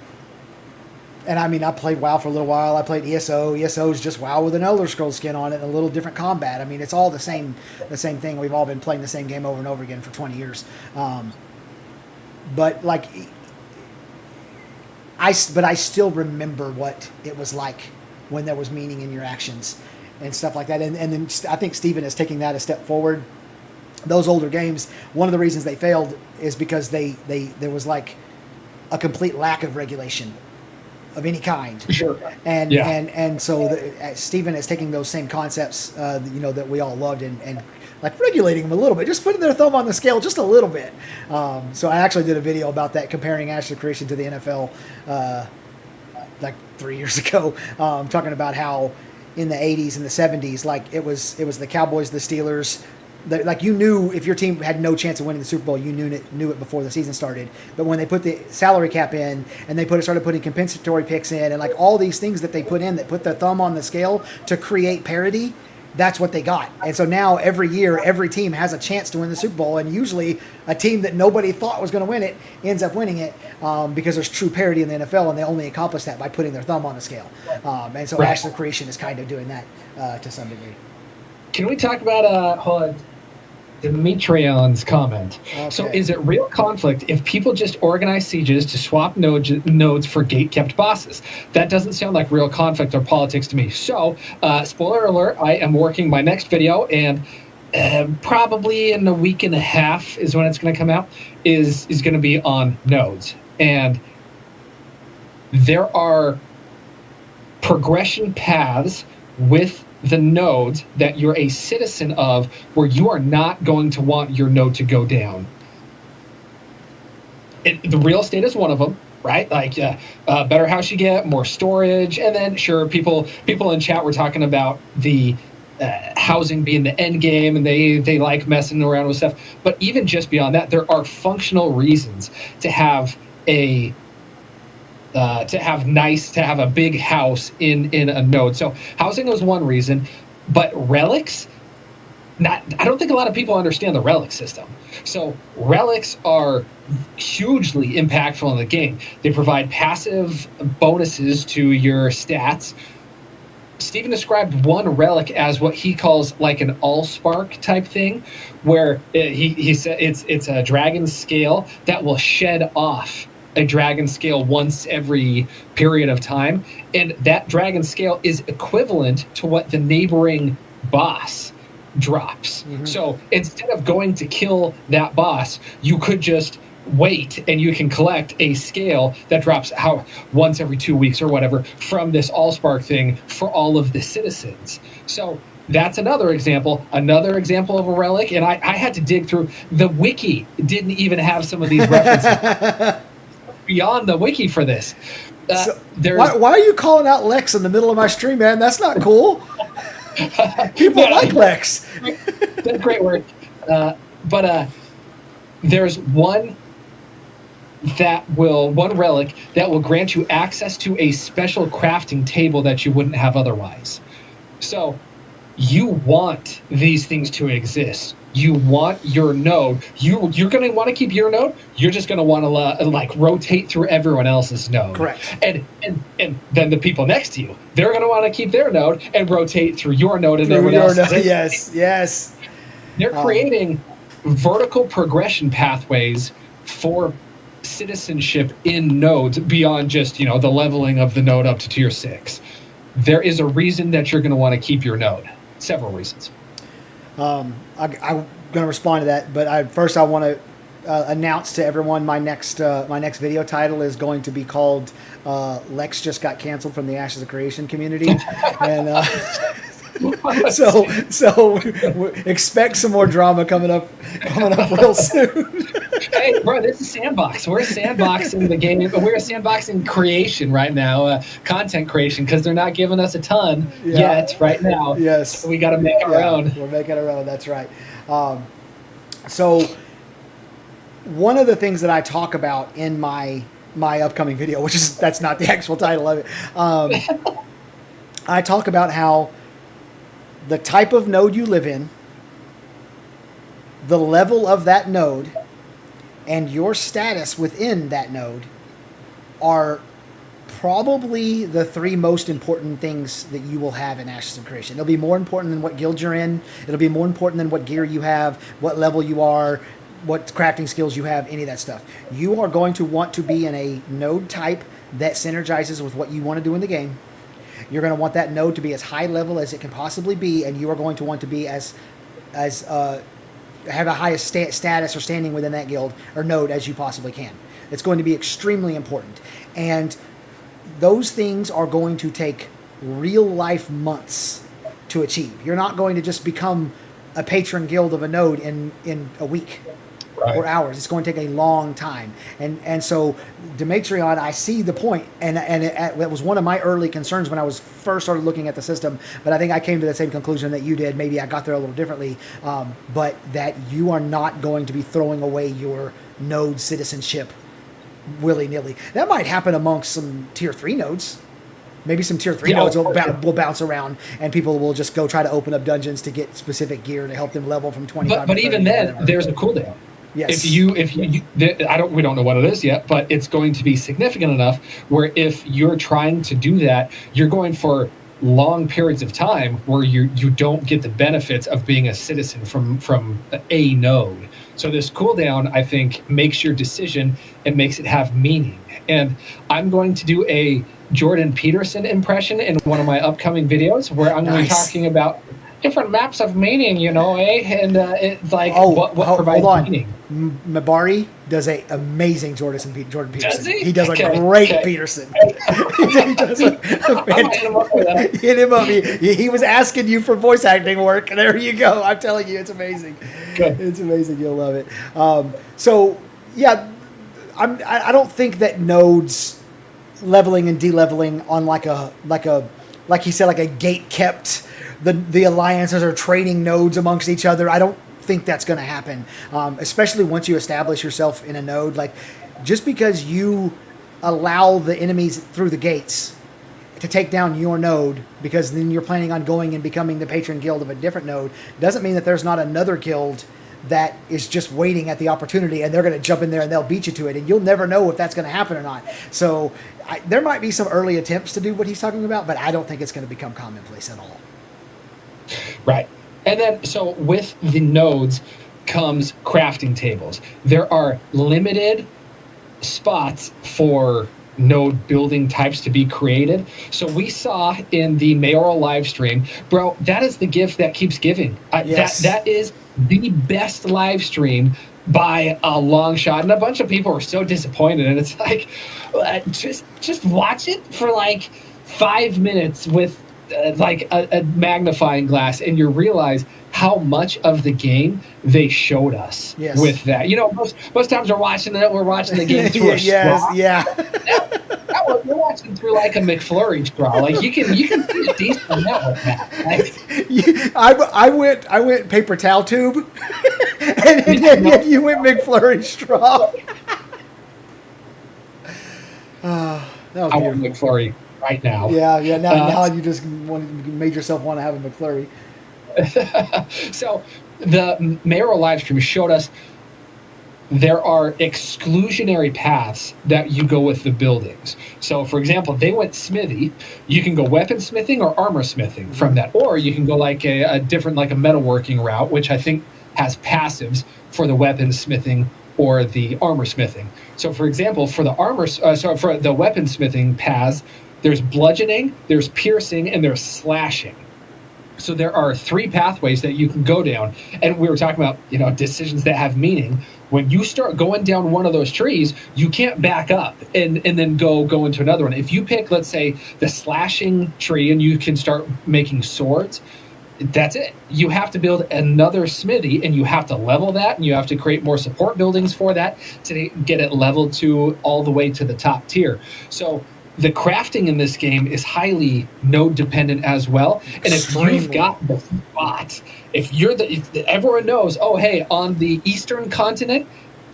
and I mean, I played WoW for a little while. I played ESO. ESO is just WoW with an Elder Scrolls skin on it and a little different combat. I mean, it's all the same thing. We've all been playing the same game over and over again for 20 years. But like, I still remember what it was like when there was meaning in your actions and stuff like that. And then I think Steven is taking that a step forward. Those older games, one of the reasons they failed is because there was like a complete lack of regulation of any kind. Sure. And so Steven is taking those same concepts, that we all loved and like regulating them a little bit, just putting their thumb on the scale just a little bit. So I actually did a video about that, comparing Ashes of Creation to the NFL, like 3 years ago, talking about how in the 80s and the 70s, like it was the Cowboys, the Steelers. Like, you knew if your team had no chance of winning the Super Bowl, you knew it before the season started. But when they put the salary cap in and they started putting compensatory picks in and like all these things that they put in that put their thumb on the scale to create parity, that's what they got. And so now every year, every team has a chance to win the Super Bowl, and usually a team that nobody thought was going to win it ends up winning it, because there's true parity in the NFL, and they only accomplish that by putting their thumb on the scale. And so Ashes of Creation is kind of doing that to some degree. Can we talk about Demetrion's comment? Okay. So is it real conflict if people just organize sieges to swap nodes for gate-kept bosses? That doesn't sound like real conflict or politics to me. So, spoiler alert, I am working my next video, and probably in a week and a half is when it's going to come out, is going to be on nodes. And there are progression paths with the nodes that you're a citizen of where you are not going to want your node to go down. The real estate is one of them, right? Like, better house you get, more storage, and then sure, people in chat were talking about the housing being the end game, and they like messing around with stuff. But even just beyond that, there are functional reasons to have a big house in a node. So housing was one reason, but relics, I don't think a lot of people understand the relic system. So relics are hugely impactful in the game. They provide passive bonuses to your stats. Steven described one relic as what he calls like an allspark type thing, where he said it's a dragon scale that will shed off a dragon scale once every period of time, and that dragon scale is equivalent to what the neighboring boss drops. Mm-hmm. So instead of going to kill that boss, you could just wait and you can collect a scale that drops once every 2 weeks or whatever from this allspark thing for all of the citizens. So that's another example of a relic, and I had to dig through. The wiki didn't even have some of these references beyond the wiki for this. So, there's why are you calling out Lex in the middle of my stream, man? That's not cool. People like Lex. That's great work. But there's one relic that will grant you access to a special crafting table that you wouldn't have otherwise. So you want these things to exist. You want your node. You're going to want to keep your node. You're just going to want to like rotate through everyone else's node. Correct. And then the people next to you, they're going to want to keep their node and rotate through your node and everyone else's. Yes. They're creating vertical progression pathways for citizenship in nodes beyond just the leveling of the node up to tier 6. There is a reason that you're going to want to keep your node. Several reasons. I'm going to respond to that, but I want to announce to everyone my next video title is going to be called Lex Just Got Canceled from the Ashes of Creation community, and so expect some more drama coming up real soon. Hey, bro, this is Sandbox. We're sandboxing the game. We're sandboxing creation right now, content creation, because they're not giving us a ton yet right now. Yes. So we got to make our own. We're making our own. That's right. So one of the things that I talk about in my upcoming video, that's not the actual title of it, I talk about how the type of node you live in, the level of that node, and your status within that node are probably the 3 most important things that you will have in Ashes of Creation. It'll be more important than what guild you're in. It'll be more important than what gear you have, what level you are, what crafting skills you have, any of that stuff. You are going to want to be in a node type that synergizes with what you want to do in the game. You're going to want that node to be as high level as it can possibly be, and you are going to want to be as have a highest status or standing within that guild or node as you possibly can. It's going to be extremely important. And those things are going to take real life months to achieve. You're not going to just become a patron guild of a node in a week. Right. Or hours. It's going to take a long time. And so Demetrion, I see the point, and it was one of my early concerns when I was first started looking at the system, but I think I came to the same conclusion that you did. Maybe I got there a little differently, but that you are not going to be throwing away your node citizenship willy-nilly. That might happen amongst some tier 3 nodes. Maybe some tier 3 nodes will bounce around, and people will just go try to open up dungeons to get specific gear to help them level from 25 But even then, there's a cooldown. Yes. We don't know what it is yet, but it's going to be significant enough where if you're trying to do that, you're going for long periods of time where you don't get the benefits of being a citizen from a node. So this cooldown, I think, makes your decision and makes it have meaning. And I'm going to do a Jordan Peterson impression in one of my upcoming videos where I'm going to be talking about different maps of meaning, And it's like what provides meaning. Mabari does an amazing Jordan Peterson. Does he? He does a great Peterson. He does a hit him up. He was asking you for voice acting work, and there you go. I'm telling you, it's amazing. Good. It's amazing. You'll love it. I don't think that nodes leveling and de-leveling on like he said, like a gate kept. The alliances are trading nodes amongst each other. I don't think that's going to happen, especially once you establish yourself in a node. Like, just because you allow the enemies through the gates to take down your node, because then you're planning on going and becoming the patron guild of a different node, doesn't mean that there's not another guild that is just waiting at the opportunity, and they're going to jump in there and they'll beat you to it, and you'll never know if that's going to happen or not. So there might be some early attempts to do what he's talking about, but I don't think it's going to become commonplace at all. Right. And then, so with the nodes comes crafting tables. There are limited spots for node building types to be created. So we saw in the mayoral live stream, bro, that is the gift that keeps giving. Yes. That is the best live stream by a long shot. And a bunch of people were so disappointed. And it's like, just watch it for like 5 minutes with like a magnifying glass, and you realize how much of the game they showed us with that. Most times we're watching the game through a straw. Yeah. That you're watching through like a McFlurry straw. Like you can see a decent network now. Like, I went paper towel tube, and you went McFlurry straw. That was I want beautiful. McFlurry right now. Yeah. Now you just made yourself want to have a McFlurry. So the mayoral live stream showed us there are exclusionary paths that you go with the buildings. So, for example, they went smithy. You can go weaponsmithing or armor smithing from that, or you can go like a different, like a metalworking route, which I think has passives for the weaponsmithing or the armor smithing. So, for example, for the for the weaponsmithing paths, there's bludgeoning, there's piercing, and there's slashing. So there are 3 pathways that you can go down. And we were talking about, decisions that have meaning. When you start going down one of those trees, you can't back up and then go into another one. If you pick, let's say, the slashing tree and you can start making swords, that's it. You have to build another smithy and you have to level that and you have to create more support buildings for that to get it leveled to all the way to the top tier. So the crafting in this game is highly node dependent as well. And if you've got the spot, if everyone knows, oh, hey, on the Eastern continent,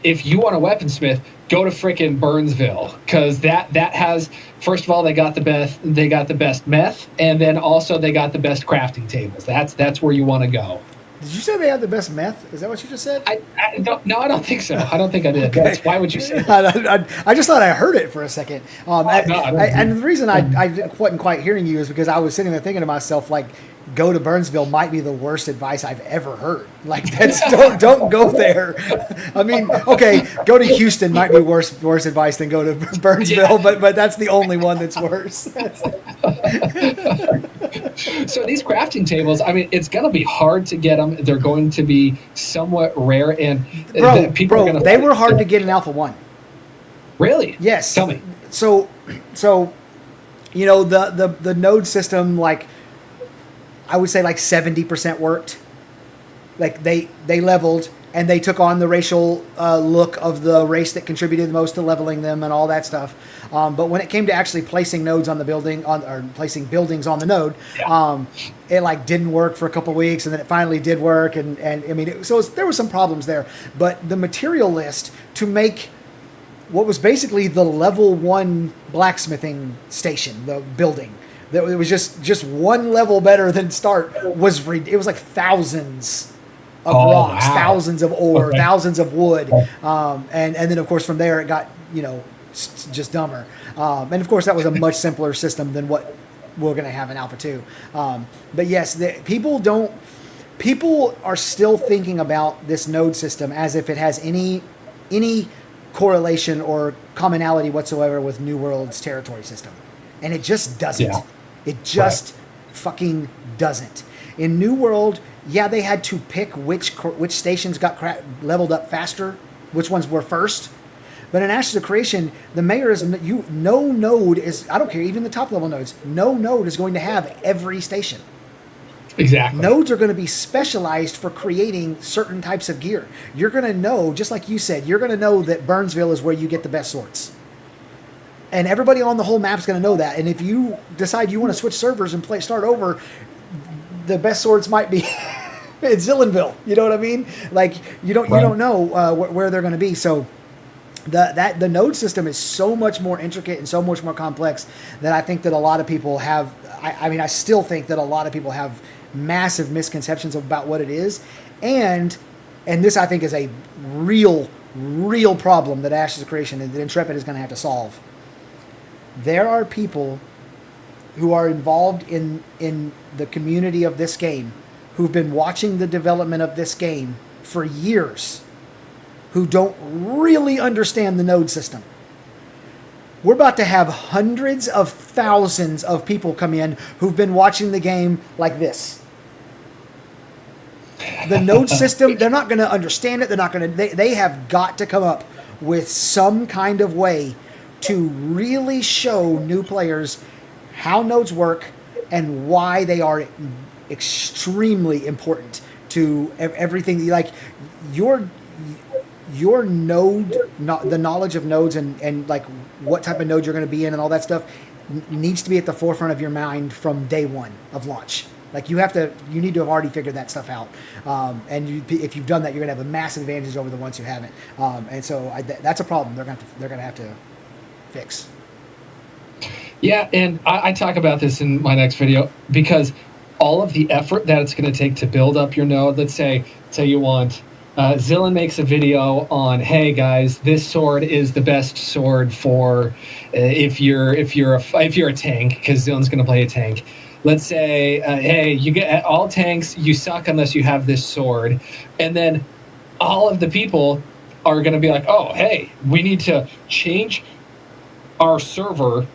if you want a weaponsmith, go to frickin' Burnsville, because that has, first of all, they got the best meth, and then also they got the best crafting tables. That's where you want to go. Did you say they have the best meth? Is that what you just said? I don't think so. I don't think I did. Okay. Why would you say that? I just thought I heard it for a second. And the reason I wasn't quite hearing you is because I was sitting there thinking to myself, like, go to Burnsville might be the worst advice I've ever heard. Like, that's don't go there. I mean, okay, go to Houston might be worse advice than go to Burnsville, but that's the only one that's worse. So these crafting tables, I mean, it's going to be hard to get them. They're going to be somewhat rare, and people are going to. They were hard to get in Alpha 1. Really? Yes. Tell me. So the node system, like, I would say like 70% worked. Like they leveled and they took on the racial look of the race that contributed the most to leveling them and all that stuff. But when it came to actually placing nodes on the building or placing buildings on the node, it like didn't work for a couple of weeks, and then it finally did work. And I mean, there were some problems there. But the material list to make what was basically the level 1 blacksmithing station, the building, that it was just one level better than start, it was like thousands of rocks, thousands of ore, thousands of wood, and then of course from there it got just dumber, and of course that was a much simpler system than what we're going to have in Alpha 2. But yes, people are still thinking about this node system as if it has any correlation or commonality whatsoever with New World's territory system, and it just doesn't. It just fucking doesn't. In New World, they had to pick which stations got leveled up faster, which ones were first. But in Ashes of Creation, the mayor is no node is, I don't care, even the top level nodes, no node is going to have every station. Exactly. Nodes are going to be specialized for creating certain types of gear. You're going to know, just like you said, you're going to know that Burnsville is where you get the best swords. And everybody on the whole map's going to know that. And if you decide you want to switch servers and start over, the best swords might be in Zillenville. You know what I mean? Like you don't know where they're going to be. So the node system is so much more intricate and so much more complex that I think that a lot of people have. I still think that a lot of people have massive misconceptions about what it is, and this I think is a real problem that Ashes of Creation and that Intrepid is going to have to solve. There are people who are involved in the community of this game who've been watching the development of this game for years who don't really understand the node system. We're about to have hundreds of thousands of people come in who've been watching the game like this. The node system, they're not going to understand it. They have got to come up with some kind of way to really show new players how nodes work and why they are extremely important to everything. Like your node, not the knowledge of nodes and like what type of node you're going to be in and all that stuff needs to be at the forefront of your mind from day one of launch. Like you need to have already figured that stuff out. And if you've done that, you're going to have a massive advantage over the ones who haven't. And so that's a problem they're going to have to fix. Yeah, and I talk about this in my next video because all of the effort that it's going to take to build up your node. Let's say you want Zillan makes a video on, hey guys, this sword is the best sword for if you're a tank, because Zillan's going to play a tank. Let's say, hey, you get all tanks, you suck unless you have this sword, and then all of the people are going to be like, oh, hey, we need to change our server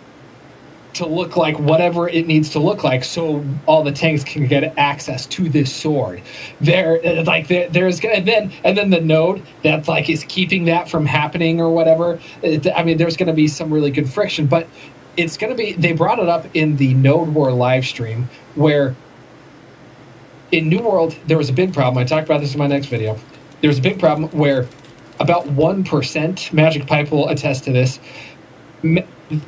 to look like whatever it needs to look like, so all the tanks can get access to this sword. There's and then the node that like is keeping that from happening or whatever. I mean, there's going to be some really good friction, but it's going to be. They brought it up in the Node War live stream where in New World there was a big problem. I talked about this in my next video. There was a big problem where about 1%, Magic Pipe will attest to this.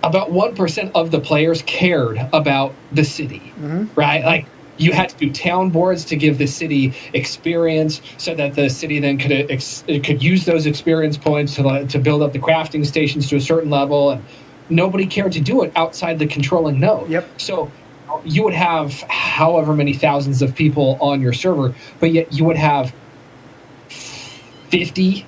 About 1% of the players cared about the city, right? Like you had to do town boards to give the city experience, so that the city then could use those experience points to build up the crafting stations to a certain level, and nobody cared to do it outside the controlling node. Yep. So you would have however many thousands of people on your server, but yet you would have 50,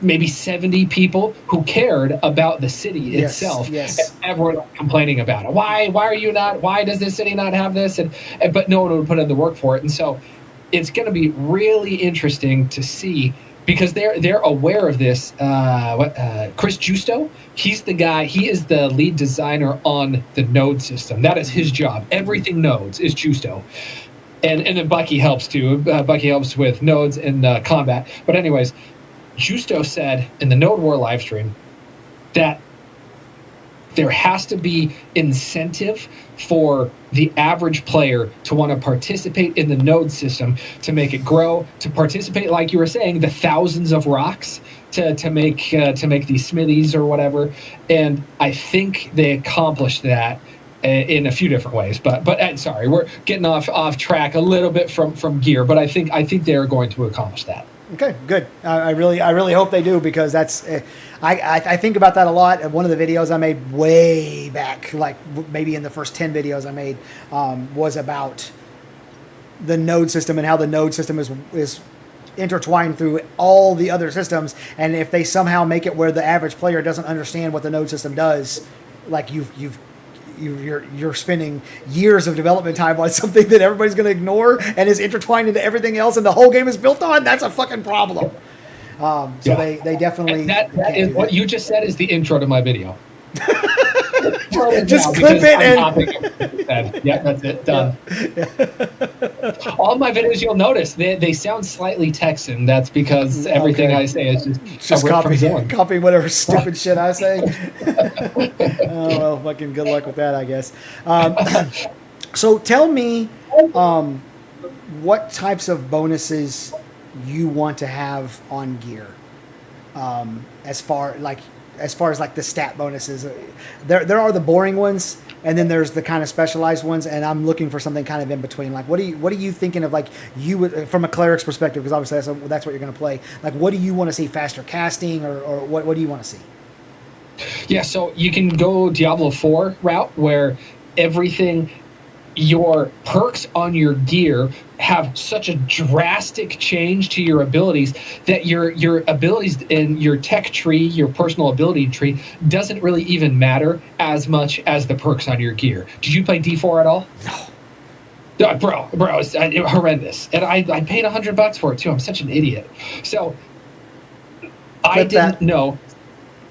maybe 70 people who cared about the city itself. Yes. And everyone complaining about it. Why does this city not have this? But no one would put in the work for it. And so it's going to be really interesting to see, because they're aware of this. Chris Justo, he's the guy. He is the lead designer on the node system. That is his job. Everything nodes is Justo. And then Bucky helps too. Bucky helps with nodes and combat. But anyways, Justo said in the Node War live stream that there has to be incentive for the average player to want to participate in the node system, to make it grow, to participate, like you were saying, the thousands of rocks to make these smithies or whatever. And I think they accomplished that in a few different ways. But sorry, we're getting off track a little bit from gear, but I think they're going to accomplish that. Okay, good. I really hope they do, because that's I think about that a lot. One of the videos I made way back, like maybe in the first 10 videos I made, was about the node system and how the node system is intertwined through all the other systems. And if they somehow make it where the average player doesn't understand what the node system does, like you're spending years of development time on something that everybody's going to ignore and is intertwined into everything else, and the whole game is built on. That's a fucking problem. They definitely. That is what you just said is the intro to my video. Just clip it and. Yeah, that's it. Done. Yeah. All my videos, you'll notice they sound slightly Texan. That's because everything I say is just copying whatever stupid shit I say. Oh, well, fucking good luck with that, I guess. So tell me, what types of bonuses you want to have on gear, as far as like the stat bonuses. There are the boring ones, and then there's the kind of specialized ones, and I'm looking for something kind of in between. Like, what are you thinking of, like, you would, from a cleric's perspective, because obviously that's what you're going to play. Like, what do you want to see? Faster casting, or what do you want to see? Yeah, so you can go Diablo 4 route, where everything, your perks on your gear have such a drastic change to your abilities that your abilities in your tech tree, your personal ability tree, doesn't really even matter as much as the perks on your gear. Did you play D4 at all? No. Bro, it's horrendous. And I paid $100 for it too. I'm such an idiot. So I didn't know.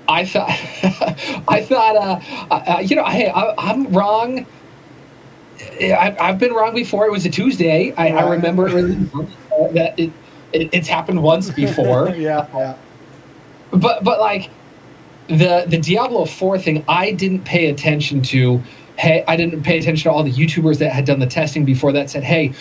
I thought, hey, I'm wrong. I've been wrong before. It was a Tuesday. I remember that it's happened once before. Yeah. But like the Diablo 4 thing, I didn't pay attention to hey, I didn't pay attention to all the YouTubers that had done the testing before that said, hey,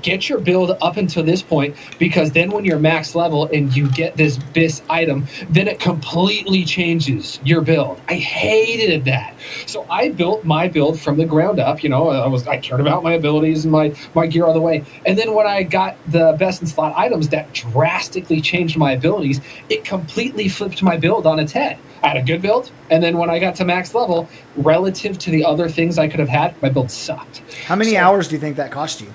get your build up until this point, because then when you're max level and you get this BIS item, then it completely changes your build. I hated that. So I built my build from the ground up. I cared about my abilities and my gear all the way. And then when I got the best in slot items that drastically changed my abilities, it completely flipped my build on its head. I had a good build, and then when I got to max level, relative to the other things I could have had, my build sucked. How many hours do you think that cost you?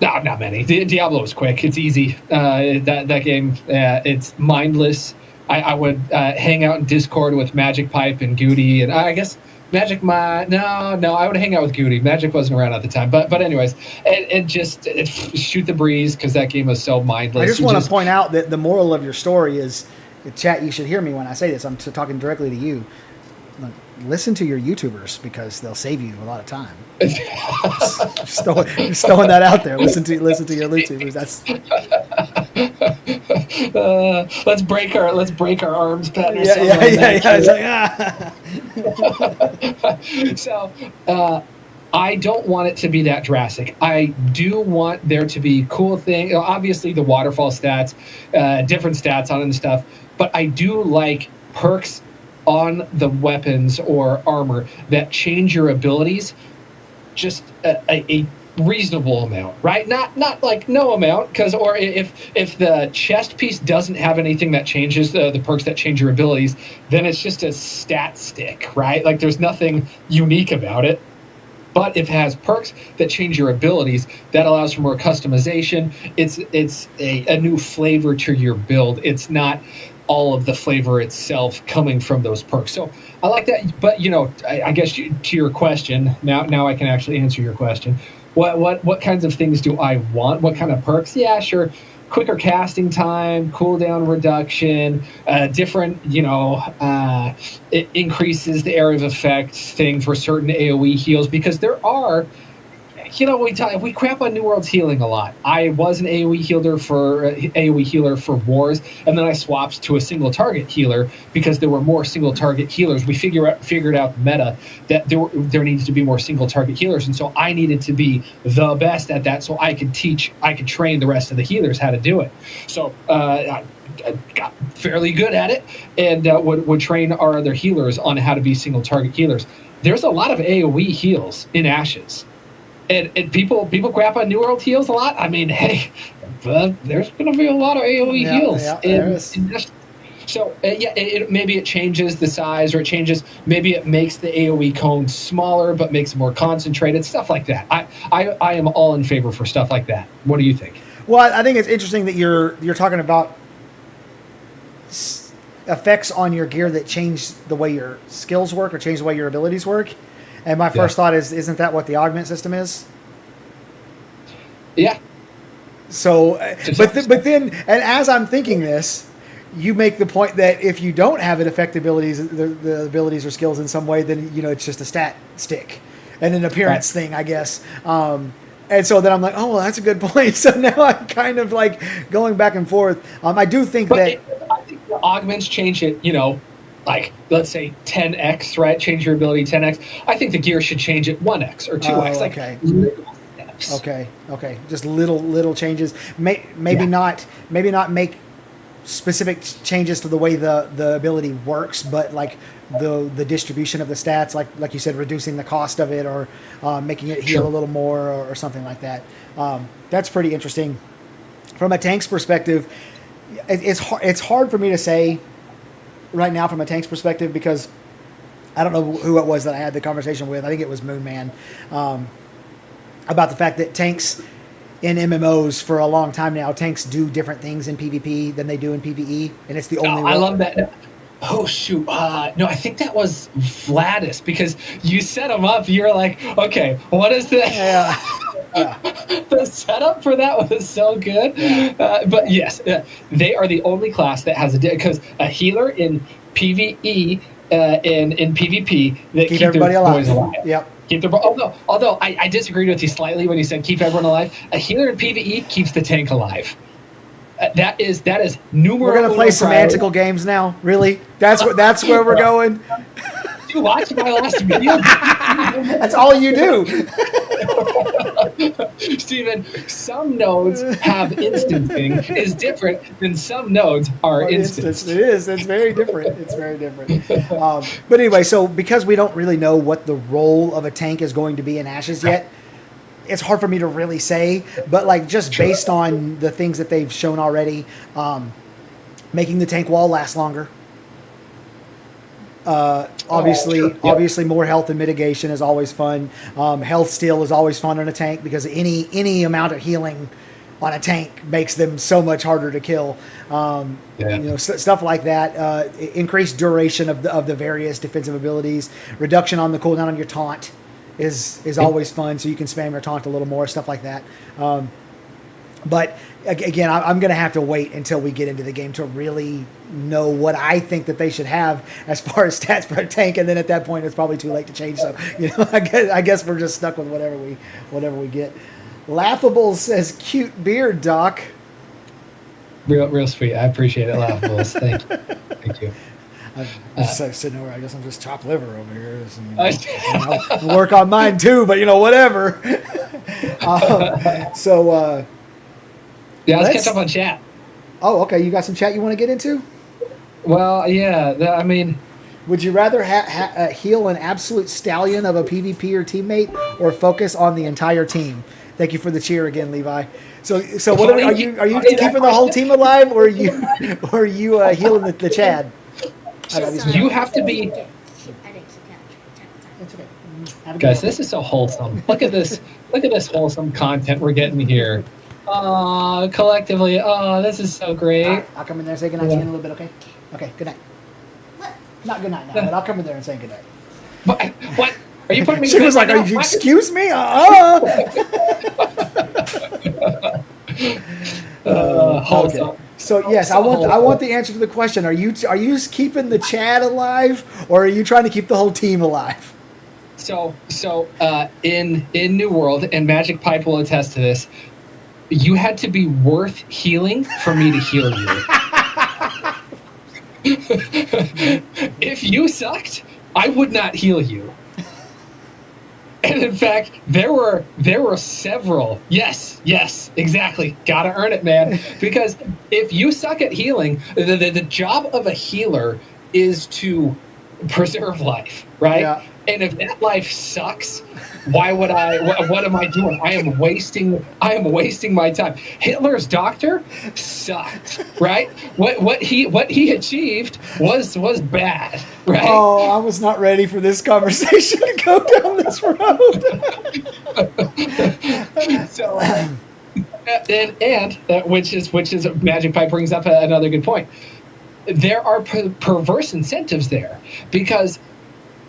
No, not many. Diablo is quick. It's easy. That game, it's mindless. I would hang out in Discord with Magic Pipe and Goody, and I guess Magic. I would hang out with Goody. Magic wasn't around at the time, but anyways, and just shoot the breeze, because that game was so mindless. I just want to point out that the moral of your story is, chat, you should hear me when I say this. I'm talking directly to you. Look, listen to your YouTubers, because they'll save you a lot of time. just throwing that out there. Listen to your YouTubers. That's let's break our arms. Yeah. So I don't want it to be that drastic. I do want there to be cool things. Obviously, the waterfall stats, different stats on it and stuff. But I do like perks on the weapons or armor that change your abilities just a reasonable amount, right? Not like no amount, or if the chest piece doesn't have anything that changes the perks that change your abilities, then it's just a stat stick, right? Like there's nothing unique about it. But if it has perks that change your abilities, that allows for more customization. It's a new flavor to your build. It's not all of the flavor itself coming from those perks. So I like that. But I guess to your question, now I can actually answer your question. What kinds of things do I want? What kind of perks? Yeah, sure. Quicker casting time, cooldown reduction, different, it increases the area of effect thing for certain AoE heals, because there are, we crap on New World's healing a lot. I was an AoE healer for Wars, and then I swapped to a single target healer because there were more single target healers. We figured out the meta that there needs to be more single target healers, and so I needed to be the best at that, so I could train the rest of the healers how to do it. So I got fairly good at it, and would train our other healers on how to be single target healers. There's a lot of AoE heals in Ashes. And people crap on New World heals a lot. I mean, hey, there's going to be a lot of AoE heals. So maybe it changes the size, or maybe it makes the AoE cone smaller, but makes it more concentrated, stuff like that. I am all in favor for stuff like that. What do you think? Well, I think it's interesting that you're talking about effects on your gear that change the way your skills work or change the way your abilities work. And my first thought is, isn't that what the augment system is? Yeah. So, but then, and as I'm thinking this, you make the point that if you don't have it affect abilities, the abilities or skills in some way, then it's just a stat stick and an appearance thing, I guess. And so then I'm like, oh, well, that's a good point. So now I'm kind of like going back and forth. I do think I think the augments change it, like, let's say 10x, right? Change your ability 10x. I think the gear should change it 1x or 2x. Okay. Okay. Just little changes. Maybe not make specific changes to the way the ability works, but like the distribution of the stats, like you said, reducing the cost of it, or making it heal a little more, or something like that. That's pretty interesting. From a tank's perspective, it's hard for me to say right now from a tank's perspective, because I don't know who it was that I had the conversation with. I think it was Moon Man, about the fact that tanks in MMOs for a long time now, tanks do different things in PvP than they do in PvE, and it's the only way. I love that. Oh, shoot. No, I think that was Vladis, because you set him up. You're like, okay, what is this? Yeah. The setup for that was so good. But yes, they are the only class that has because a healer in PvE and in PvP that keep everybody their boys alive. alive. Yep. Keep their although I disagreed with you slightly when you said keep everyone alive. A healer in PvE keeps the tank alive. That is numero. We're gonna play semantical games now. Really? That's where we're going. you watch my last video? That's all you do. Steven, some nodes have instancing is different than some nodes are instance. It is. It's very different. It's very different. But anyway, so because we don't really know what the role of a tank is going to be in Ashes yet, it's hard for me to really say. But like just based on the things that they've shown already, making the tank wall last longer. Obviously, more health and mitigation is always fun. Health steal is always fun on a tank because any amount of healing on a tank makes them so much harder to kill. Stuff like that. Increased duration of the various defensive abilities. Reduction on the cooldown on your taunt is always fun, so you can spam your taunt a little more. Stuff like that. But again, I'm going to have to wait until we get into the game to really know what I think that they should have as far as stats for a tank, and then at that point, it's probably too late to change. So, I guess we're just stuck with whatever we get. Laughable says, "Cute beard, Doc." Real sweet. I appreciate it, Laughables. Thank you. I'm just sitting over. I guess I'm just chopped liver over here. I'll work on mine too, but whatever. Yeah, let's catch up on chat. Oh, okay. You got some chat you want to get into? Well, yeah. Would you rather heal an absolute stallion of a PvP or teammate, or focus on the entire team? Thank you for the cheer again, Levi. So what are you keeping the whole team alive, or are you healing the Chad? You have to be. Guys, this is so wholesome. Look at this wholesome content we're getting here. Collectively, this is so great. I'll come in there and say goodnight to you in a little bit, okay? Okay, good night. Not good night now, but I'll come in there and say good night. What? Are you putting me? She was like, excuse me? Okay. So yes, I want the answer to the question. Are you keeping the Chad alive, or are you trying to keep the whole team alive? So in New World, and Magic Pipe will attest to this, you had to be worth healing for me to heal you. If you sucked, I would not heal you. And in fact, there were several. Yes, exactly. Gotta earn it, man. Because if you suck at healing, the job of a healer is to preserve life, right? Yeah. And if that life sucks, why would I? What am I doing? I am wasting my time. Hitler's doctor sucked, right? What he achieved was bad, right? Oh, I was not ready for this conversation to go down this road. So, which is Magic Pipe brings up another good point. There are perverse incentives there, because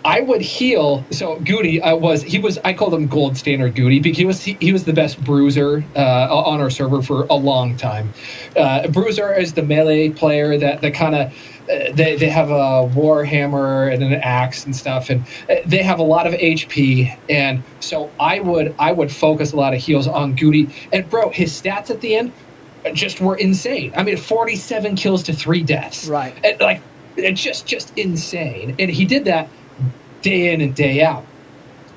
I would heal. So Goody I called him Gold Standard Goody, because he was the best bruiser on our server for a long time. Bruiser is the melee player that kind of they have a war hammer and an axe and stuff, and they have a lot of HP. And so I would focus a lot of heals on Goody. And bro, his stats at the end just were insane. I mean, 47 kills to 3 deaths. Right. And it's just insane. And he did that day in and day out.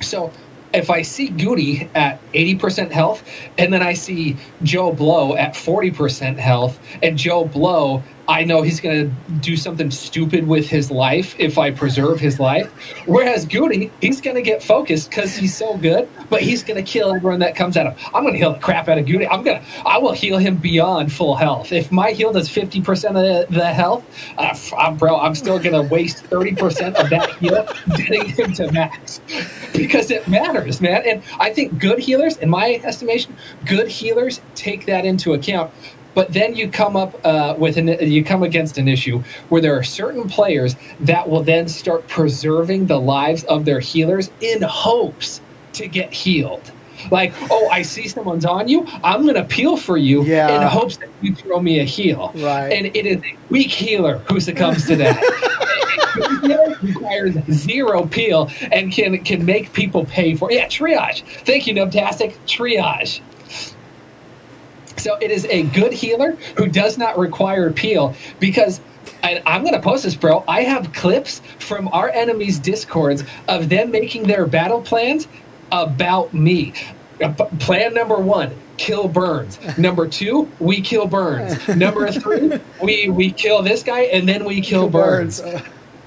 So if I see Goody at 80% health, and then I see Joe Blow at 40% health, and Joe Blow, I know he's going to do something stupid with his life if I preserve his life. Whereas Goody, he's going to get focused because he's so good, but he's going to kill everyone that comes at him. I'm going to heal the crap out of Goody. I will heal him beyond full health. If my heal does 50% of the health, I'm still going to waste 30% of that heal getting him to max, because it matters, man. And I think good healers, in my estimation, good healers take that into account. But then you come up you come against an issue where there are certain players that will then start preserving the lives of their healers in hopes to get healed. Like, oh, I see someone's on you, I'm going to peel for you in hopes that you throw me a heal. Right. And it is a weak healer who succumbs to that. It requires 0 peel and can make people pay for it. Yeah, triage. Thank you, Nubtastic. Triage. So it is a good healer who does not require peel, because And I'm going to post this, bro. I have clips from our enemies' discords of them making their battle plans about me. Plan number 1, kill Burns. Number 2, we kill Burns. Number 3, we kill this guy, and then we kill Burns.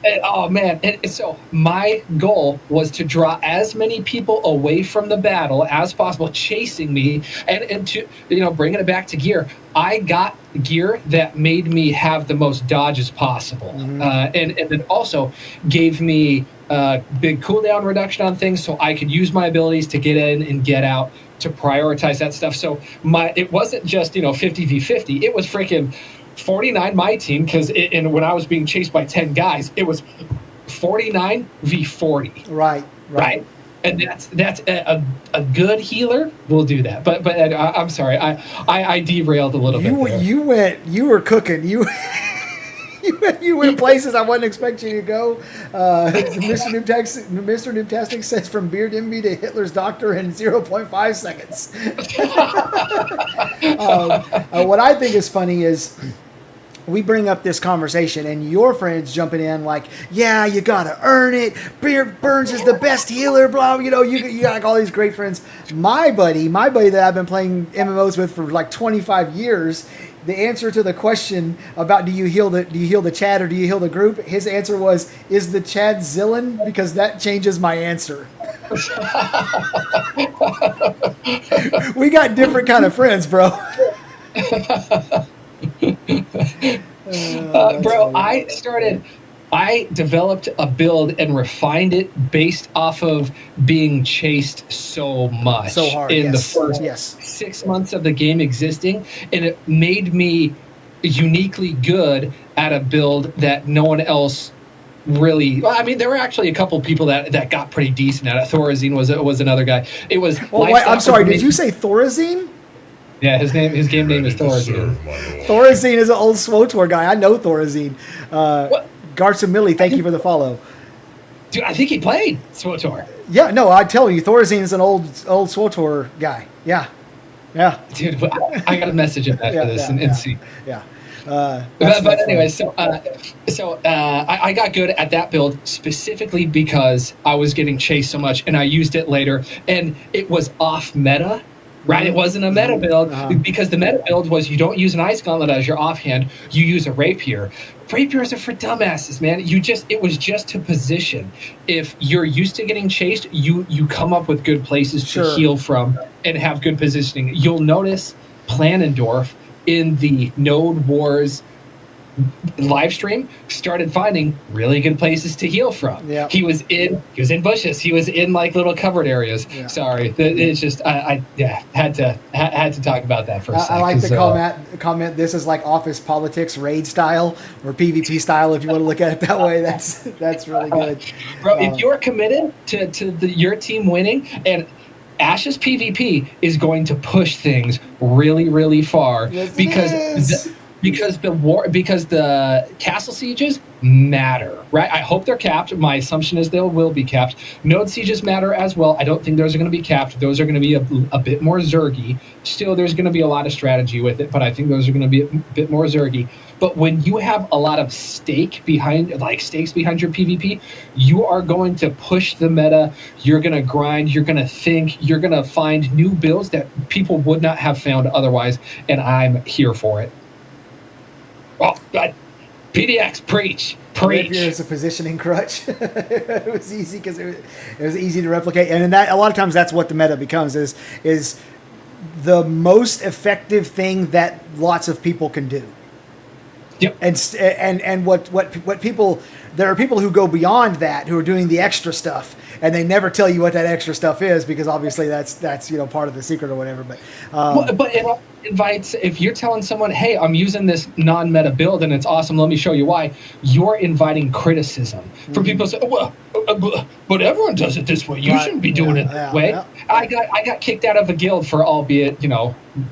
And, oh man! And so my goal was to draw as many people away from the battle as possible, chasing me, and to bringing it back to gear. I got gear that made me have the most dodges possible, and it also gave me big cooldown reduction on things, so I could use my abilities to get in and get out to prioritize that stuff. So it wasn't just 50v50; it was freaking 49 my team, because when I was being chased by 10 guys, it was 49 v 40. Right. And that's a good healer will do that. But I'm sorry, I derailed a little bit there. You were cooking. You went places I wasn't expecting you to go. Mr. Noobtastic says from Beard Envy to Hitler's doctor in 0.5 seconds. What I think is funny is we bring up this conversation and your friends jumping in like, yeah, you gotta earn it. Burns is the best healer, blah. You got like all these great friends. My buddy that I've been playing MMOs with for like 25 years, the answer to the question about do you heal the Chad or do you heal the group, his answer was, is the Chad Zillion? Because that changes my answer. We got different kind of friends, bro. Bro, I developed a build and refined it based off of being chased so much so hard in the first 6 months of the game existing, and it made me uniquely good at a build that no one else really. Well, I mean, there were actually a couple people that got pretty decent at it. Thorazine was another guy. It was. Well, wait, I'm sorry. Did you say Thorazine? Yeah, his game name is Thorazine. Thorazine is an old SWTOR guy. I know Thorazine. Garza Millie, thank you for the follow. Dude, I think he played SWTOR. Yeah, no, I tell you, Thorazine is an old SWTOR guy. Yeah. Dude, I got to message him after this and see. Yeah. But anyway, so I got good at that build specifically because I was getting chased so much, and I used it later, and it was off meta. Right, it wasn't a meta build because the meta build was you don't use an ice gauntlet as your offhand, you use a rapier. Rapiers are for dumbasses, man. It was just to position. If you're used to getting chased, you come up with good places to heal from and have good positioning. You'll notice Planendorf in the Node Wars live stream started finding really good places to heal from. Yeah. He was in bushes. He was in like little covered areas. Yeah. Sorry, it's just I had to talk about that for a second. I like the comment. This is like office politics raid style or PvP style, if you want to look at it that way. That's really good, bro. If you're committed to your team winning, and Ash's PvP is going to push things really, really far because the castle sieges matter, right? I hope they're capped. My assumption is they will be capped. Node sieges matter as well. I don't think those are going to be capped. Those are going to be a bit more zergy. Still, there's going to be a lot of strategy with it, but I think those are going to be a bit more zergy. But when you have a lot of stakes behind your PvP, you are going to push the meta. You're going to grind. You're going to think. You're going to find new builds that people would not have found otherwise, and I'm here for it. Oh, God. PDX, preach. It's a positioning crutch. It was easy because it was easy to replicate, and that a lot of times that's what the meta becomes is the most effective thing that lots of people can do. Yep. And what people, there are people who go beyond that, who are doing the extra stuff, and they never tell you what that extra stuff is because obviously that's part of the secret or whatever. But it invites, if you're telling someone, hey, I'm using this non-meta build and it's awesome, let me show you why, you're inviting criticism from people who say, well, but everyone does it this way. You shouldn't be doing it that way. Yeah. I got kicked out of a guild for albeit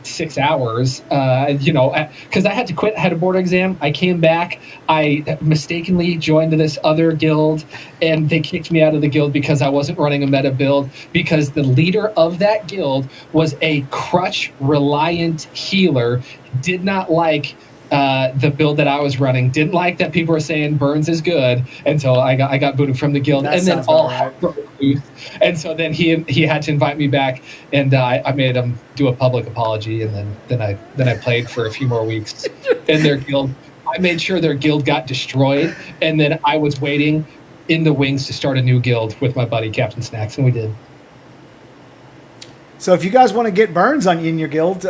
6 hours. Because I had to quit. I had a board exam. I came back. I mistakenly joined this other guild, and they kicked me out of the guild because I wasn't running a meta build. Because the leader of that guild was a crutch reliant healer. Did not like the build that I was running. Didn't like that people were saying Burns is good until I got booted from the guild, That and then sounds all about hell right. broke loose. And so then he had to invite me back, and I made him do a public apology, and then I played for a few more weeks in their guild. I made sure their guild got destroyed, and then I was waiting in the wings to start a new guild with my buddy Captain Snacks, and we did. So if you guys want to get Burns in your guild,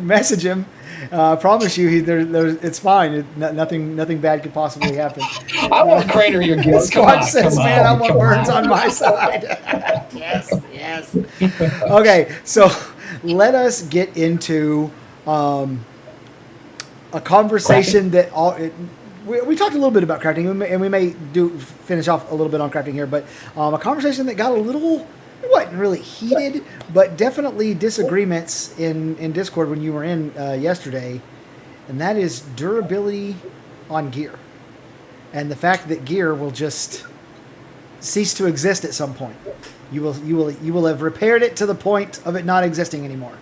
message him. I promise you, it's fine. Nothing bad could possibly happen. I won't crater your guild. Squad says, man, I want Burns on my side. Yes. Okay, so let us get into a conversation we talked a little bit about crafting, and we may finish off a little bit on crafting here, but a conversation that got a little, it wasn't really heated, but definitely disagreements in Discord when you were in yesterday, and that is durability on gear, and the fact that gear will just cease to exist at some point. You will have repaired it to the point of it not existing anymore.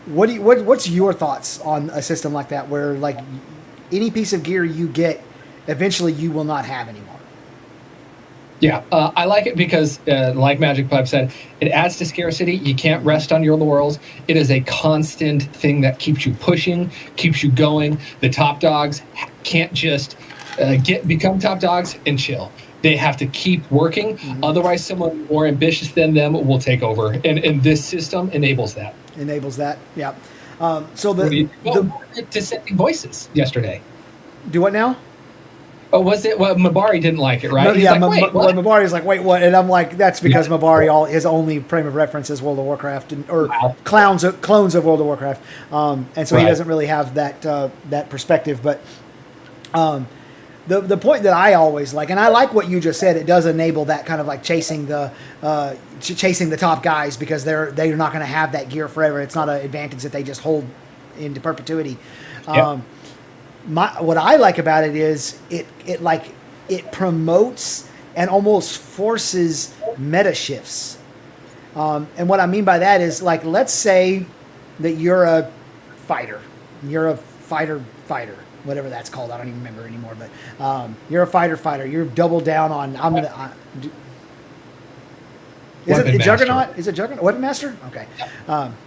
What's your thoughts on a system like that, where like any piece of gear you get, eventually you will not have anymore? Yeah, I like it because, like Magic Pipe said, it adds to scarcity. You can't rest on your laurels. It is a constant thing that keeps you pushing, keeps you going. The top dogs can't just become top dogs and chill. They have to keep working. Mm-hmm. Otherwise, someone more ambitious than them will take over. And this system enables that. Yeah. So the dissenting voices yesterday. Do what now? Oh, was it? Well, Mabari didn't like it, right? No, He's yeah, like, wait, Mabari's like, wait, what? And I'm like, that's because Mabari, his only frame of reference is World of Warcraft, clones of World of Warcraft, and so he doesn't really have that perspective. But the point that I always like, and I like what you just said, it does enable that kind of like chasing the top guys, because they're not going to have that gear forever. It's not an advantage that they just hold into perpetuity. What I like about it is it promotes and almost forces meta shifts. And what I mean by that is, like, let's say that you're a fighter, whatever that's called. I don't even remember anymore, but you're a fighter. You're doubled down on, is it Juggernaut? Is it Juggernaut? Weapon Master? Okay.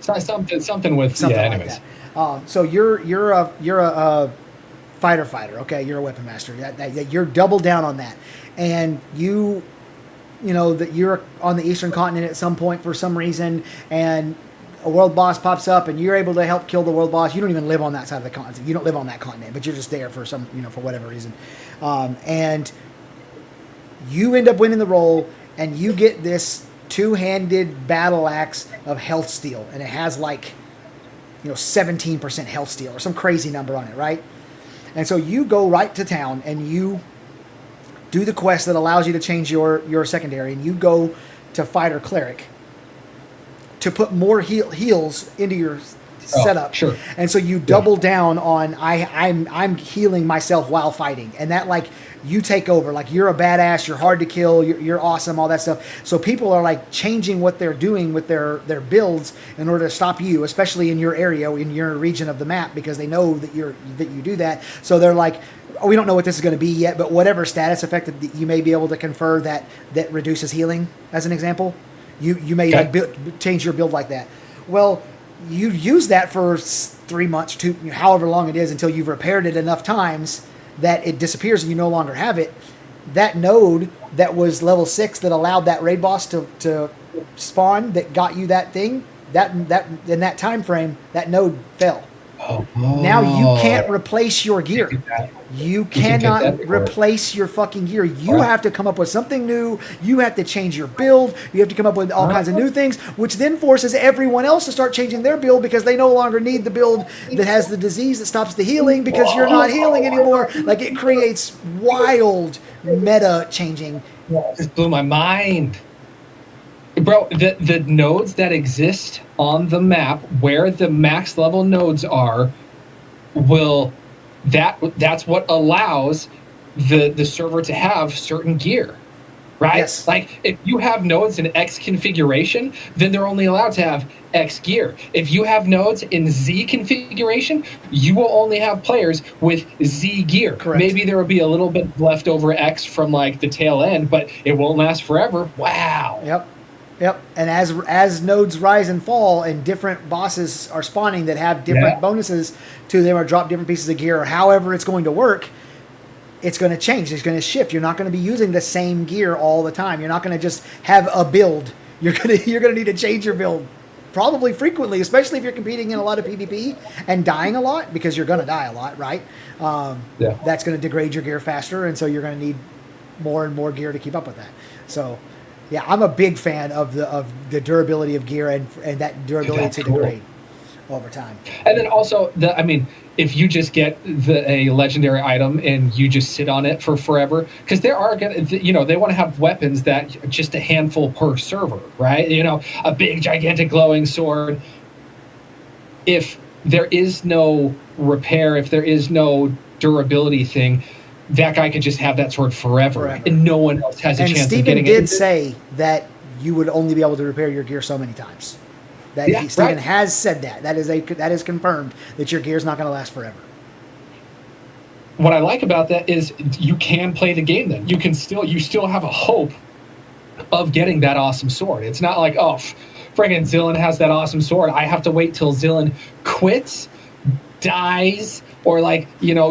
Something with something like anyways. that. So you're a fighter. Okay, you're a weapon master. You're double down on that, and you know that you're on the Eastern Continent at some point for some reason, and a world boss pops up, and you're able to help kill the world boss. You don't even live on that side of the continent. You don't live on that continent, but you're just there for for whatever reason, and you end up winning the role, and you get this two-handed battle axe of health steal, and it has 17% health steal or some crazy number on it, right? And so you go right to town and you do the quest that allows you to change your secondary, and you go to fighter cleric to put more heals into your setup. Sure. And so you double down on I'm healing myself while fighting, and that you take over, you're a badass, you're hard to kill, you're awesome, all that stuff. So people are changing what they're doing with their builds in order to stop you, especially in your area, in your region of the map, because they know that you do that. So they're like, oh, we don't know what this is going to be yet, but whatever status effect that you may be able to confer that reduces healing, as an example, you may change your build like that. Well, you use that for 3 months to however long it is until you've repaired it enough times that it disappears and you no longer have it. That node that was level 6 that allowed that raid boss to spawn, that got you that thing, that in that time frame, that node fell. Now you can't replace your gear. You cannot replace your fucking gear. You have to come up with something new. You have to change your build. You have to come up with all kinds of new things, which then forces everyone else to start changing their build, because they no longer need the build that has the disease that stops the healing, because you're not healing anymore. It creates wild meta changing. Just blew my mind. Bro, the nodes that exist on the map, where the max level nodes are, that's what allows the server to have certain gear. right? Yes. Like if you have nodes in X configuration, then they're only allowed to have X gear. If you have nodes in Z configuration, you will only have players with Z gear. Correct. Maybe there will be a little bit leftover X from like the tail end, but it won't last forever. Wow. Yep. And as nodes rise and fall, and different bosses are spawning that have different bonuses to them, or drop different pieces of gear, or however it's going to work, it's going to change. It's going to shift. You're not going to be using the same gear all the time. You're not going to just have a build. You're going to need to change your build probably frequently, especially if you're competing in a lot of PvP and dying a lot, because you're going to die a lot, right? That's going to degrade your gear faster, and so you're going to need more and more gear to keep up with that. So, yeah, I'm a big fan of the durability of gear and that durability to degrade over time. And then also, if you just get a legendary item and you just sit on it for forever, because there are they want to have weapons that just a handful per server, right? A big gigantic glowing sword. If there is no repair, if there is no durability thing, that guy could just have that sword forever. And no one else has a chance Steven of getting it. And Steven did say that you would only be able to repair your gear so many times. Steven has said that. That is confirmed that your gear is not going to last forever. What I like about that is you can play the game then. You still have a hope of getting that awesome sword. It's not like, oh, friggin' Zillion has that awesome sword. I have to wait till Zillion quits, dies, or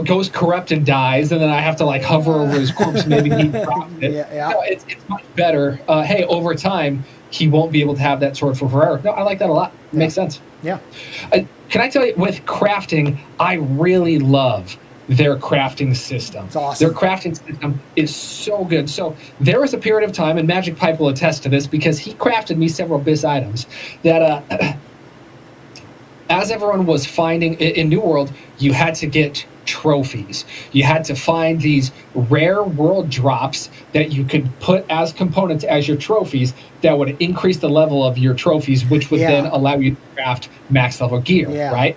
goes corrupt and dies, and then I have to hover over his corpse. Maybe he drops it. No, it's much better. Hey, over time, he won't be able to have that sword for forever. No, I like that a lot. It makes sense. Yeah. Can I tell you, with crafting, I really love their crafting system. It's awesome. Their crafting system is so good. So there was a period of time, and Magic Pipe will attest to this because he crafted me several BIS items that as everyone was finding in New World, you had to get trophies. You had to find these rare world drops that you could put as components as your trophies that would increase the level of your trophies, which would then allow you to craft max level gear, right?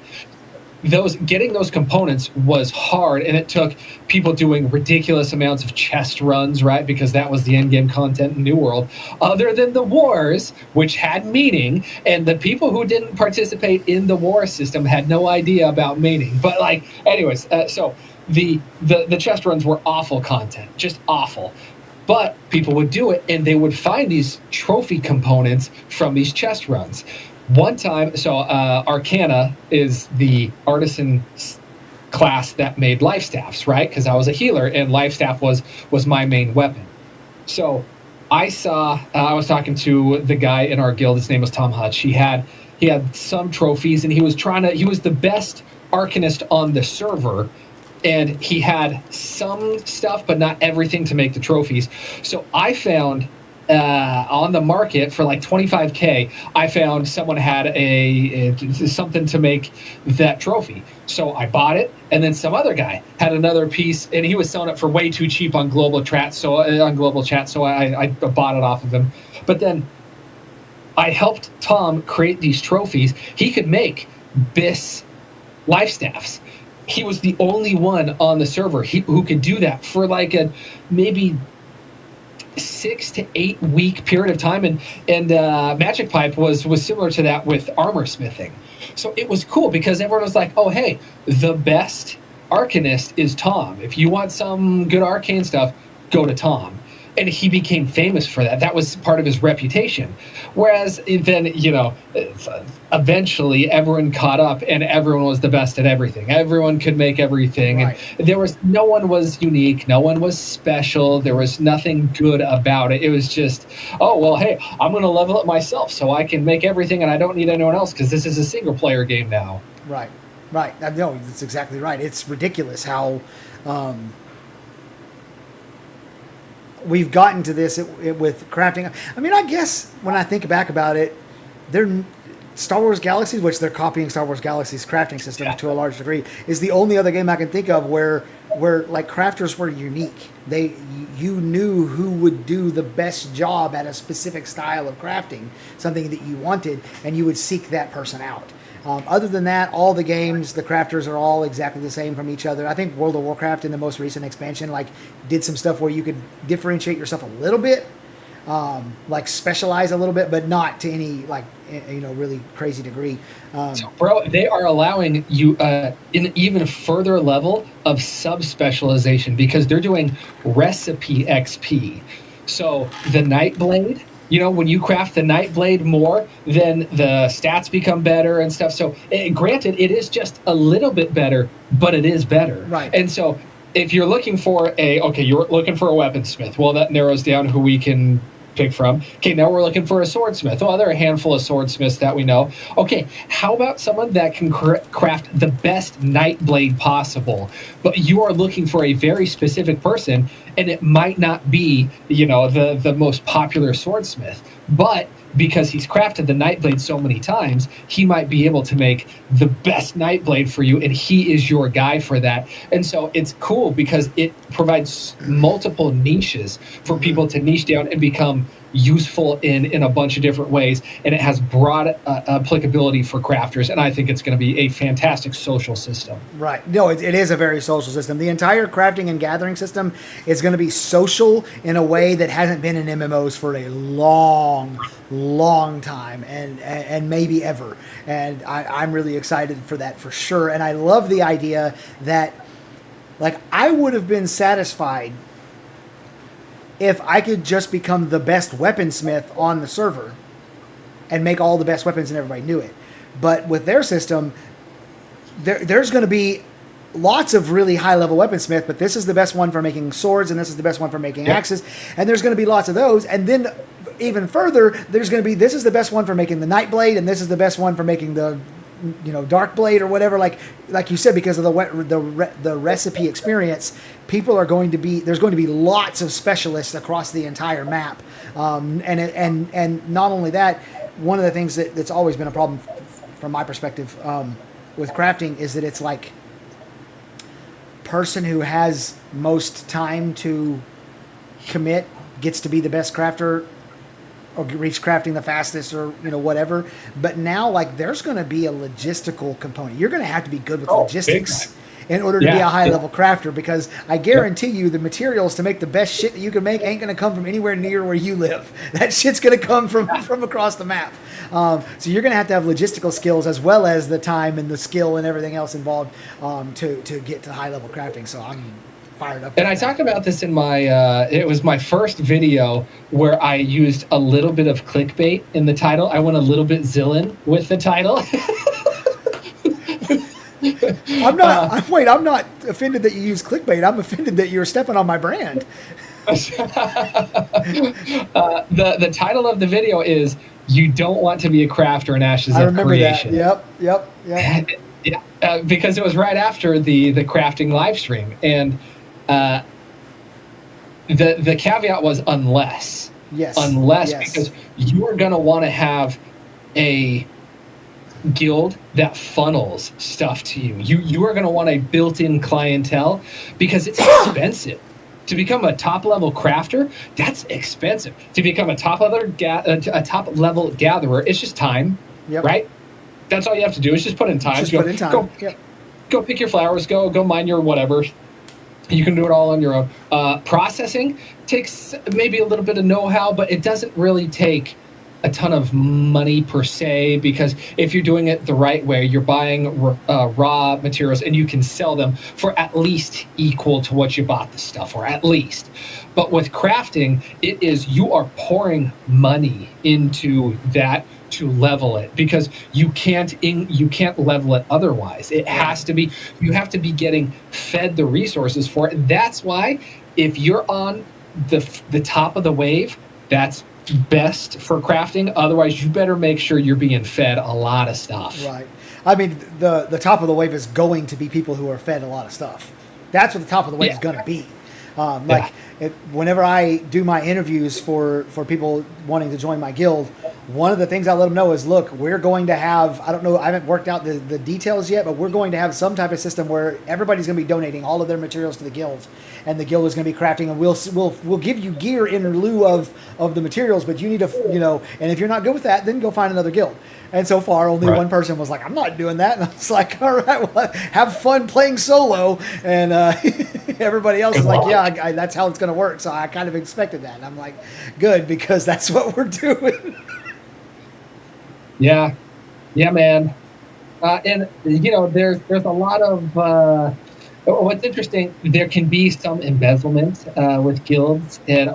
Getting those components was hard, and it took people doing ridiculous amounts of chest runs, right? Because that was the end game content in New World. Other than the wars, which had meaning, and the people who didn't participate in the war system had no idea about meaning. But anyways, so the chest runs were awful content, just awful. But people would do it, and they would find these trophy components from these chest runs. One time, Arcana is the artisan class that made life staffs, right? Because I was a healer, and life staff was my main weapon. So I saw, I was talking to the guy in our guild. His name was Tom Hutch. He had some trophies, and he was the best arcanist on the server, and he had some stuff, but not everything to make the trophies. So I found on the market for $25K, I found someone had something to make that trophy. So I bought it, and then some other guy had another piece, and he was selling it for way too cheap on global chat. So I bought it off of him. But then I helped Tom create these trophies. He could make BIS life staffs. He was the only one on the server who could do that for a maybe 6 to 8 week period of time, and Magic Pipe was similar to that with armor smithing. So it was cool because everyone was like, oh hey, the best arcanist is Tom. If you want some good arcane stuff, go to Tom. And he became famous for that. That was part of his reputation. Whereas then, eventually everyone caught up and everyone was the best at everything. Everyone could make everything. Right. And no one was unique. No one was special. There was nothing good about it. It was just, oh, well, hey, I'm going to level it myself so I can make everything and I don't need anyone else because this is a single player game now. Right. No, that's exactly right. It's ridiculous how... we've gotten to this with crafting. I mean, I guess when I think back about it, they're Star Wars Galaxies, which they're copying Star Wars Galaxies crafting system to a large degree, is the only other game I can think of where crafters were unique. You knew who would do the best job at a specific style of crafting, something that you wanted, and you would seek that person out. Other than that, all the games, the crafters are all exactly the same from each other. I think World of Warcraft in the most recent expansion did some stuff where you could differentiate yourself a little bit like specialize a little bit, but not to any like really crazy degree. So, bro, they are allowing you an even further level of sub-specialization because they're doing recipe XP. So the Nightblade, when you craft the Nightblade more, then the stats become better and stuff. So granted, it is just a little bit better, but it is better. Right. And so if you're looking for you're looking for a weaponsmith, well, that narrows down who we can pick from. Okay, now we're looking for a swordsmith. Well, there are a handful of swordsmiths that we know. Okay, how about someone that can craft the best Nightblade possible? But you are looking for a very specific person, and it might not be, the most popular swordsmith. But because he's crafted the Nightblade so many times, he might be able to make the best Nightblade for you, and he is your guy for that. And so it's cool because it provides multiple niches for people to niche down and become useful in a bunch of different ways, and it has broad applicability for crafters, and I think it's going to be a fantastic social system. Right. No, it is a very social system. The entire crafting and gathering system is going to be social in a way that hasn't been in MMOs for a long time, and maybe ever. And I'm really excited for that for sure. And I love the idea that, like, I would have been satisfied if I could just become the best weaponsmith on the server and make all the best weapons and everybody knew it. But with their system, there's going to be lots of really high-level weaponsmith, but this is the best one for making swords, and this is the best one for making axes, and there's going to be lots of those. And then even further, there's going to be, this is the best one for making the Nightblade, and this is the best one for making the Dark Blade or whatever, like you said, because of the recipe experience, people are going to be, there's going to be lots of specialists across the entire map, and not only that, one of the things that's always been a problem from my perspective with crafting is that it's like person who has most time to commit gets to be the best crafter or reach crafting the fastest, or whatever. But now, like, there's going to be a logistical component. You're going to have to be good with logistics in order to be a high level crafter, because I guarantee you the materials to make the best shit that you can make ain't going to come from anywhere near where you live. That shit's going to come from across the map. So you're going to have logistical skills as well as the time and the skill and everything else involved to get to high level crafting. So I'm fired up. And I talked about this in my, it was my first video where I used a little bit of clickbait in the title. I went a little bit Zillin with the title. I'm not offended that you use clickbait. I'm offended that you're stepping on my brand. The title of the video is "You Don't Want to Be a Crafter in Ashes of Creation." That. Yep. Yeah, because it was right after the crafting live stream, and the caveat was unless. Yes. Because you are going to want to have a guild that funnels stuff to you. You are going to want a built-in clientele, because it's expensive. To become a top-level crafter, that's expensive. To become a top-level gatherer, it's just time, right? That's all you have to do is just put in time. Go pick your flowers, go mine your whatever. You can do it all on your own. Processing takes maybe a little bit of know-how, but it doesn't really take a ton of money per se, because if you're doing it the right way, you're buying raw materials and you can sell them for at least equal to what you bought the stuff for, at least. But with crafting, it is, you are pouring money into that to level it, because you can't level it otherwise. It has to be, you have to be getting fed the resources for it. That's why if you're on the top of the wave, that's best for crafting. Otherwise, you better make sure you're being fed a lot of stuff. Right. I mean, the top of the wave is going to be people who are fed a lot of stuff. That's what the top of the wave is going to be. Whenever I do my interviews for people wanting to join my guild, one of the things I let them know is, look, we're going to have, I don't know, I haven't worked out the details yet, but we're going to have some type of system where everybody's going to be donating all of their materials to the guild, and the guild is going to be crafting, and we'll give you gear in lieu of the materials, but you need to, and if you're not good with that, then go find another guild. And so far, only one person was like, I'm not doing that. And I was like, all right, well, have fun playing solo. And everybody else is like, yeah, that's how it's going to work. So I kind of expected that. And I'm like, good, because that's what we're doing. Yeah, man. And there's a lot of what's interesting. There can be some embezzlement with guilds, and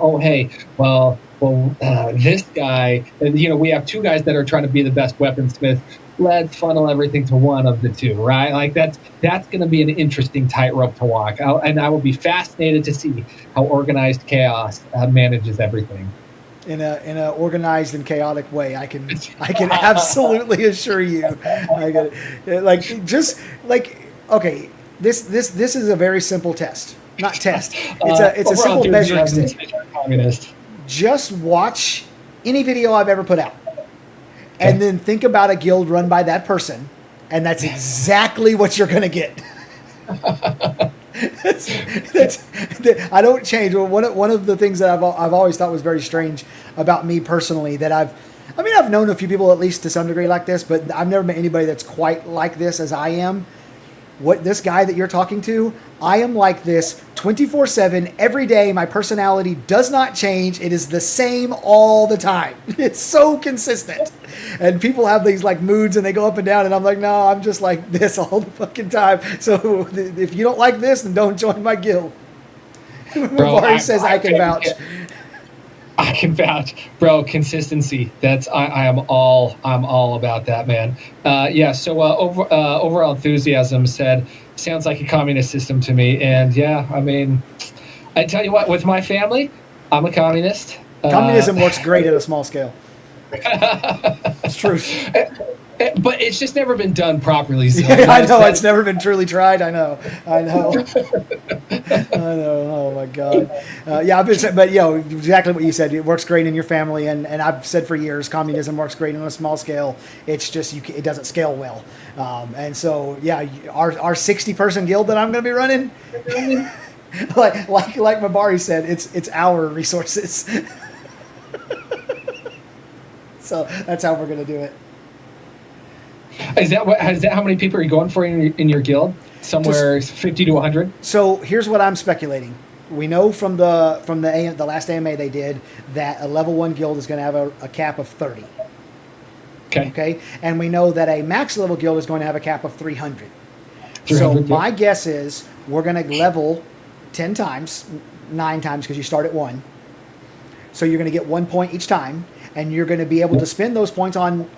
this guy. We have two guys that are trying to be the best weaponsmith. Let's funnel everything to one of the two, right? Like that's going to be an interesting tightrope to walk. And I will be fascinated to see how organized chaos manages everything. In a organized and chaotic way, I can absolutely assure you. Okay, this is a very simple test, not test. It's a simple measuring stick. Communist. Just watch any video I've ever put out, and then think about a guild run by that person, and that's exactly what you're going to get. I don't change. One of the things that I've always thought was very strange about me personally, that I've known a few people at least to some degree like this, but I've never met anybody that's quite like this as I am. What this guy that you're talking to, I am like this 24/7 every day. My personality does not change. It is the same all the time. It's so consistent. And people have these like moods and they go up and down, and I'm like, no, I'm just like this all the fucking time. So if you don't like this, then don't join my guild. Bro, says I can vouch. I can vouch, bro. Consistency. I'm all about that, man. So overall enthusiasm said, sounds like a communist system to me. And yeah, I mean, I tell you what, with my family, I'm a communist. Communism works great at a small scale. It's true. But it's just never been done properly. So I know it's never been truly tried. I know. Oh my God. I've been saying, but exactly what you said. It works great in your family, and I've said for years, communism works great on a small scale. It's just it doesn't scale well. And so our 60-person guild that I'm going to be running, like Mabari said, it's our resources. So that's how we're going to do it. Is that how many people are you going for in your guild? Somewhere 50 to 100. So here's what I'm speculating. We know from the last AMA they did that a level 1 guild is going to have a cap of 30. Okay, and we know that a max level guild is going to have a cap of 300. So my guess is we're going to level 10 times, 9 times because you start at 1. So you're going to get 1 point each time, and you're going to be able to spend those points on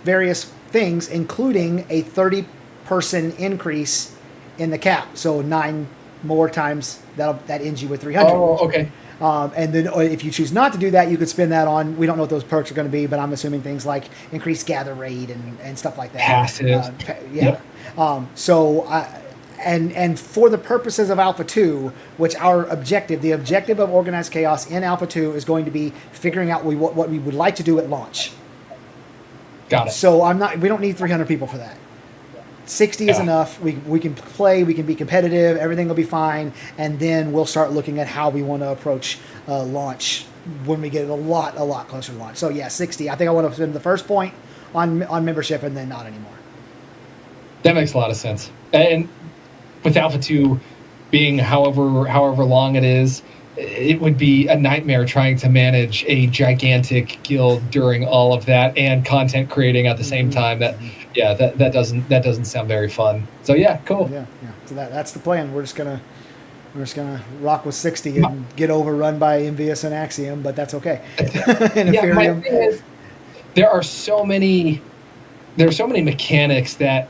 various things, including a 30-person increase in the cap. So 9 more times that ends you with 300. Oh, okay. And then if you choose not to do that, you could spend that on, we don't know what those perks are going to be, but I'm assuming things like increased gather rate and stuff like that. Passive. Yep. And for the purposes of Alpha 2, which the objective of Organized Chaos in Alpha 2 is going to be figuring out what we would like to do at launch. Got it. So we don't need 300 people for that. 60 is enough. We can play, we can be competitive, everything will be fine, and then we'll start looking at how we want to approach launch when we get a lot closer to launch. So 60. I think I want to spend the first point on membership and then not anymore. That makes a lot of sense. And with Alpha 2 being however long it is, it would be a nightmare trying to manage a gigantic guild during all of that and content creating at the same time. That doesn't sound very fun. So cool. Yeah. So that's the plan. We're just gonna rock with 60 and get overrun by Envious and Axiom, but that's okay. My thing is, there are so many mechanics that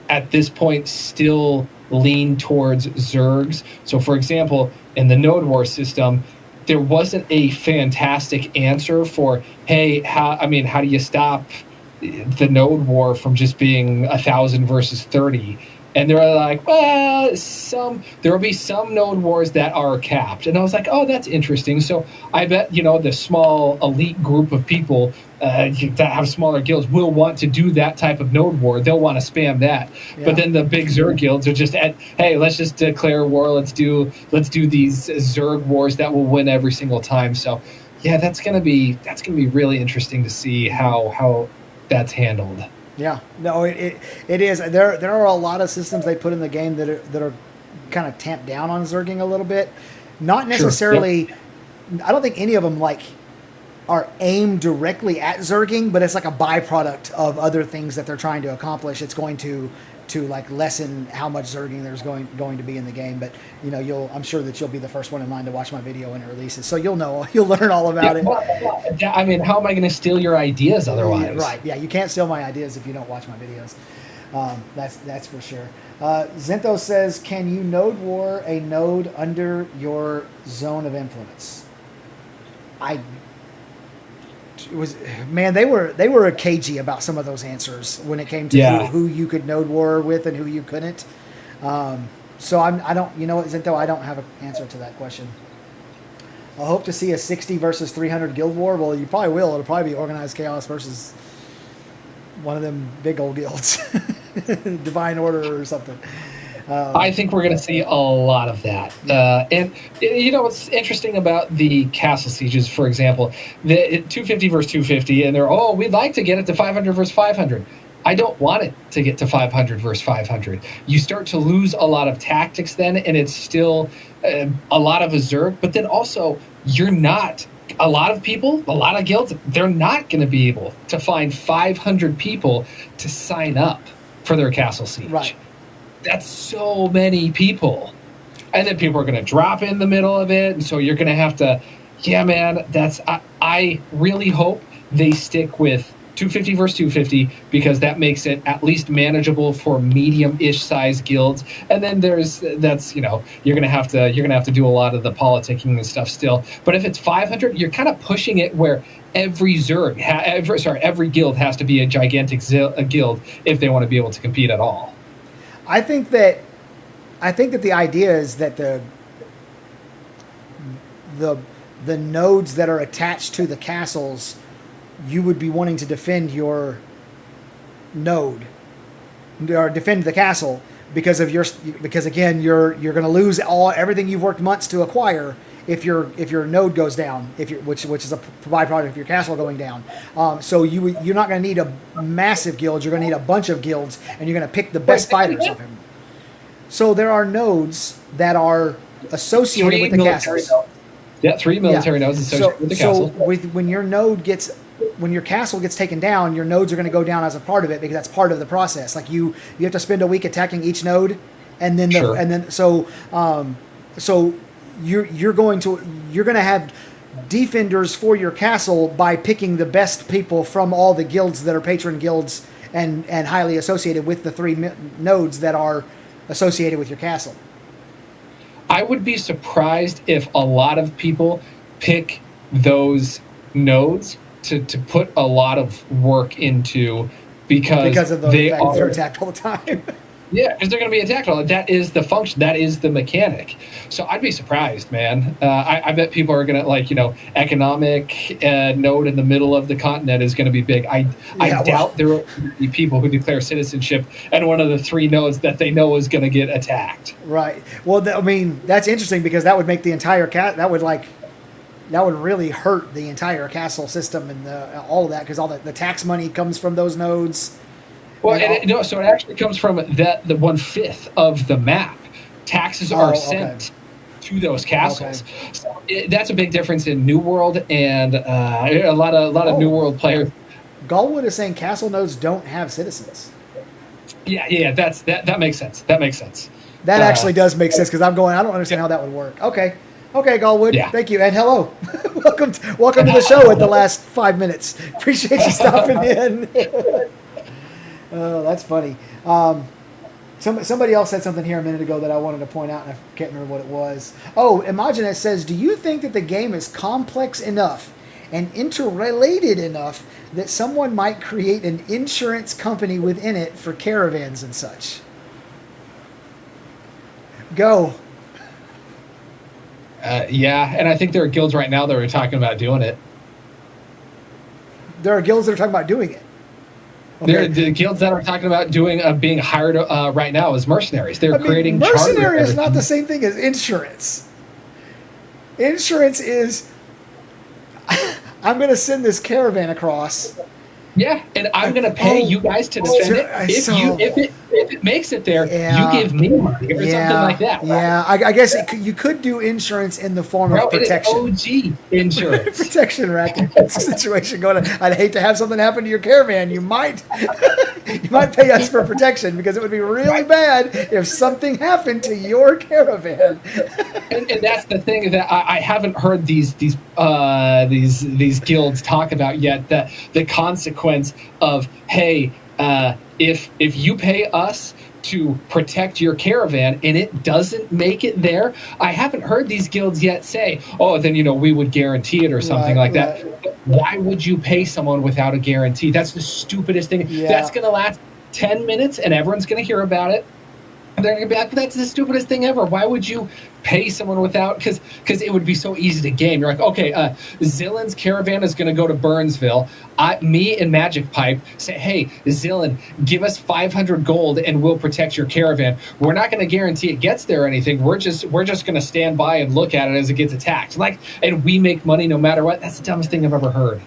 at this point still lean towards zergs. So for example, in the Node War system, there wasn't a fantastic answer for, hey, how do you stop the Node War from just being 1,000 versus 30? And they're like, well, there will be some Node Wars that are capped. And I was like, oh, that's interesting. So I bet, the small elite group of people that have smaller guilds will want to do that type of node war. They'll want to spam that. Yeah. But then the big Zerg guilds are just hey, let's just declare war. Let's do these Zerg wars that will win every single time. So yeah, that's gonna be really interesting to see how that's handled. Yeah, no, it is. There are a lot of systems they put in the game that are kind of tamped down on zerging a little bit. Not necessarily. Sure. Yep. I don't think any of them are aimed directly at zerging, but it's like a byproduct of other things that they're trying to accomplish. It's going to lessen how much zerging there's going to be in the game. But I'm sure that you'll be the first one in line to watch my video when it releases, so you'll learn all about it. Well, I mean, how am I going to steal your ideas otherwise? Yeah, right? Yeah, you can't steal my ideas if you don't watch my videos. That's for sure. Zinto says, "Can you node war a node under your zone of influence?" They were cagey about some of those answers when it came to who you could node war with and who you couldn't. So I don't, Zinto, I don't have an answer to that question. I hope to see a 60 versus 300 guild war. Well, you probably will. It'll probably be organized chaos versus one of them big old guilds, Divine Order or something. I think we're going to see a lot of that. And what's interesting about the castle sieges, for example, the 250 versus 250, and we'd like to get it to 500 versus 500. I don't want it to get to 500 versus 500. You start to lose a lot of tactics then, and it's still a lot of a Zerg, but then also you're not. A lot of people, a lot of guilds, they're not going to be able to find 500 people to sign up for their castle siege. Right. That's so many people. And then people are going to drop in the middle of it. And so you're going to have to, I really hope they stick with 250 versus 250 because that makes it at least manageable for medium-ish size guilds. And then you're going to have to do a lot of the politicking and stuff still. But if it's 500, you're kind of pushing it where every every guild has to be a gigantic guild if they want to be able to compete at all. I think that the idea is that the nodes that are attached to the castles, you would be wanting to defend your node or defend the castle because again you're going to lose everything you've worked months to acquire if your node goes down, which is a byproduct of your castle going down. So you're not going to need a massive guild. You're going to need a bunch of guilds, and you're going to pick the best fighters of him. So there are nodes that are associated with the castles. Yeah, 3 military nodes associated with the castle. So when your castle gets taken down, your nodes are going to go down as a part of it because that's part of the process. Like you have to spend a week attacking each node, and then you're going to have defenders for your castle by picking the best people from all the guilds that are patron guilds and highly associated with the 3 nodes that are associated with your castle. I would be surprised if a lot of people pick those nodes to put a lot of work into because of the fact that they're attacked all the time. Yeah, because they're going to be attacked all. That is the function. That is the mechanic. So I'd be surprised, man. I bet people are going to economic node in the middle of the continent is going to be big. I doubt there will be people who declare citizenship and one of the 3 nodes that they know is going to get attacked. Right. Well, that's interesting because that would make the entire that would really hurt the entire castle system and all of that because all the tax money comes from those nodes. Well, so it actually comes from the 1/5 of the map. Taxes are sent to those castles. Okay. So that's a big difference in New World and a lot of New World players. Galwood is saying castle nodes don't have citizens. Yeah, that makes sense. That makes sense. That actually does make sense because I don't understand how that would work. Okay, Galwood, thank you, and hello, welcome to the show at the last 5 minutes. Appreciate you stopping in. Oh, that's funny. Somebody else said something here a minute ago that I wanted to point out, and I can't remember what it was. Oh, Imagine says, do you think that the game is complex enough and interrelated enough that someone might create an insurance company within it for caravans and such? Go. Yeah, and I think there are guilds right now that are talking about doing it. there are guilds that are talking about doing it. Okay. The guilds that are talking about being hired right now as mercenaries. They're creating mercenary is not the same thing as insurance. Insurance is I'm going to send this caravan across. Yeah, and I'm going to pay you guys to defend it. If it makes it there, you give me money or something like that. Right? Yeah, I guess you could do insurance in the form of protection. It is OG insurance. Protection racket situation going on. I'd hate to have something happen to your caravan. You might pay us for protection because it would be really bad if something happened to your caravan. And that's the thing that I haven't heard these guilds talk about yet. That the consequence of, hey, if you pay us to protect your caravan and it doesn't make it there, I haven't heard these guilds yet say, oh, then we would guarantee it or something like that. Why would you pay someone without a guarantee? That's the stupidest thing. Yeah. That's going to last 10 minutes and everyone's going to hear about it. They're going to be like, that's the stupidest thing ever. Why would you pay someone without? Because it would be so easy to game. You're like, okay, Zillin's caravan is going to go to Burnsville. Me and Magic Pipe say, hey, Zillin, give us 500 gold and we'll protect your caravan. We're not going to guarantee it gets there or anything. We're just going to stand by and look at it as it gets attacked. And we make money no matter what. That's the dumbest thing I've ever heard.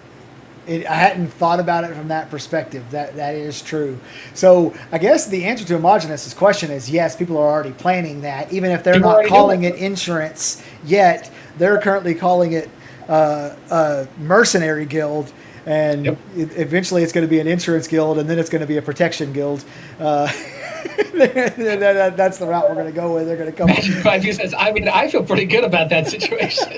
I hadn't thought about it from that perspective. That is true. So I guess the answer to Homogeneous' question is yes, people are already planning that. Even if they're not calling it insurance yet, they're currently calling it a mercenary guild. And eventually it's going to be an insurance guild, and then it's going to be a protection guild. That's the route we're going to go with. They're going to come. Magic says, I feel pretty good about that situation.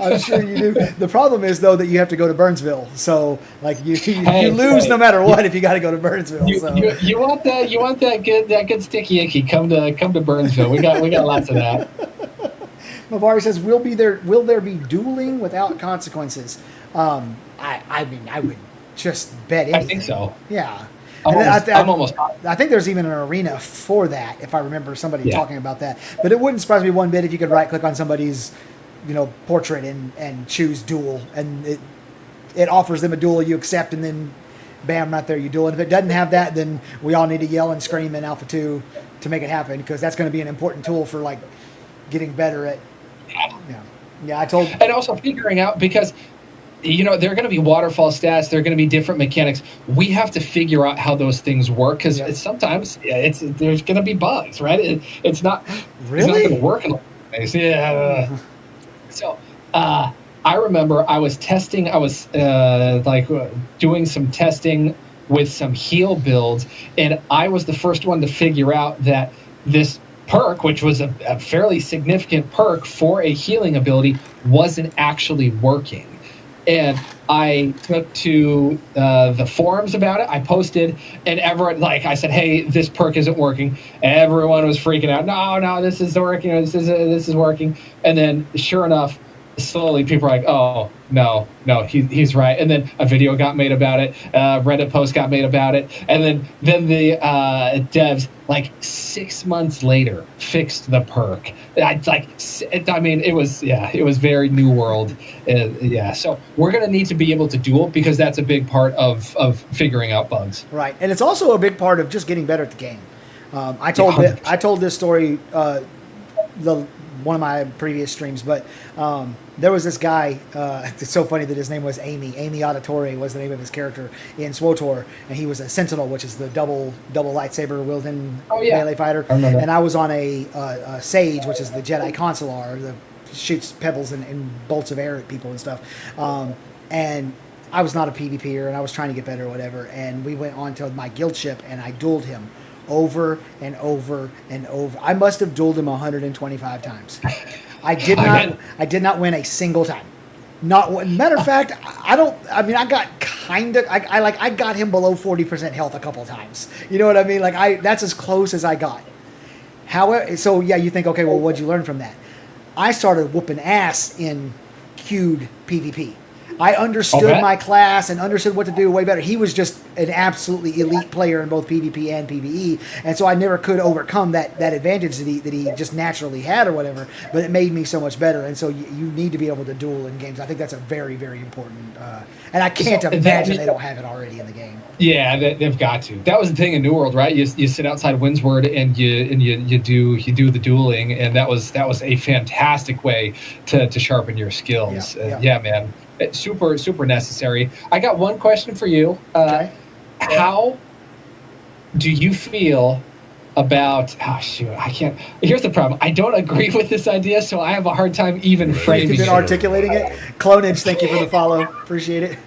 I'm sure you do. The problem is, though, that you have to go to Burnsville. So, you lose no matter what if you got to go to Burnsville. You want that good sticky icky? Come to Burnsville. We got lots of that. Mavari says, "Will there be dueling without consequences?" I would just bet anything. I think so. Yeah. I think there's even an arena for that, if I remember somebody talking about that. But it wouldn't surprise me one bit if you could right-click on somebody's, portrait and choose duel, and it offers them a duel, you accept, and then, bam, right there, you duel. And if it doesn't have that, then we all need to yell and scream in Alpha 2 to make it happen, because that's going to be an important tool for, getting better at... And also figuring out, because... there are going to be waterfall stats. There are going to be different mechanics. We have to figure out how those things work because sometimes there's going to be bugs, right? It's not really going to work in a lot of ways. Yeah. So I remember I was testing. I was doing some testing with some heal builds, and I was the first one to figure out that this perk, which was a fairly significant perk for a healing ability, wasn't actually working. And I took to the forums about it. I posted, and everyone, I said, "Hey, this perk isn't working." Everyone was freaking out. No, this is working. This is working. And then, sure enough, slowly people are like, "Oh, no, he's right." And then a video got made about it. Reddit post got made about it, and then the devs 6 months later fixed the perk. It was very new world. So we're gonna need to be able to duel because that's a big part of figuring out bugs. Right, and it's also a big part of just getting better at the game. I told this story one of my previous streams, but there was this guy. It's so funny that his name was Amy. Amy Auditore was the name of his character in SWTOR, and he was a Sentinel, which is the double lightsaber wielding melee fighter. And I was on a Sage, which is the Jedi Consular, that shoots pebbles and bolts of air at people and stuff. And I was not a PvPer, and I was trying to get better or whatever. And we went on to my guild ship, and I dueled him over and over and over. I must have dueled him 125 times. I did not win a single time. Not one. Matter of fact, I got him below 40% health a couple of times. You know what I mean? That's as close as I got. However, so yeah, you think, okay, well, what'd you learn from that? I started whooping ass in queued PvP. I understood Okay. my class and understood what to do way better. He was just an absolutely elite player in both PvP and PvE, and so I never could overcome that advantage that he just naturally had or whatever. But it made me so much better, and so you need to be able to duel in games. I think that's a very, very important, and I can't imagine they don't have it already in the game. Yeah, they've got to. That was the thing in New World, right? You sit outside Windsward and you do the dueling, and that was a fantastic way to sharpen your skills. Yeah, man, it's super necessary. I got one question for you. Okay. How do you feel about? Oh shoot, I can't. Here's the problem. I don't agree with this idea, so I have a hard time even framing You've been it. articulating it. Clonage, thank you for the follow. Appreciate it.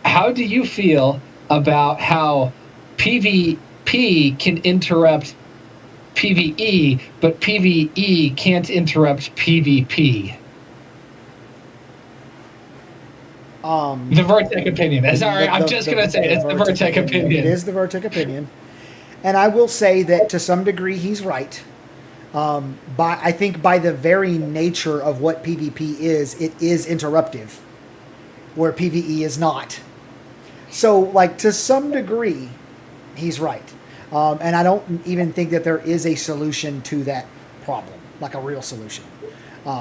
How do you feel about how PvP can interrupt PvE, but PvE can't interrupt PvP? The Vertec opinion. Sorry, I'm just going to say it's the Vertec opinion. It is the Vertec opinion. And I will say that to some degree he's right. I think by the very nature of what PvP is, it is interruptive, where PvE is not. So, like, to some degree, he's right. And I don't even think that there is a solution to that problem, like a real solution,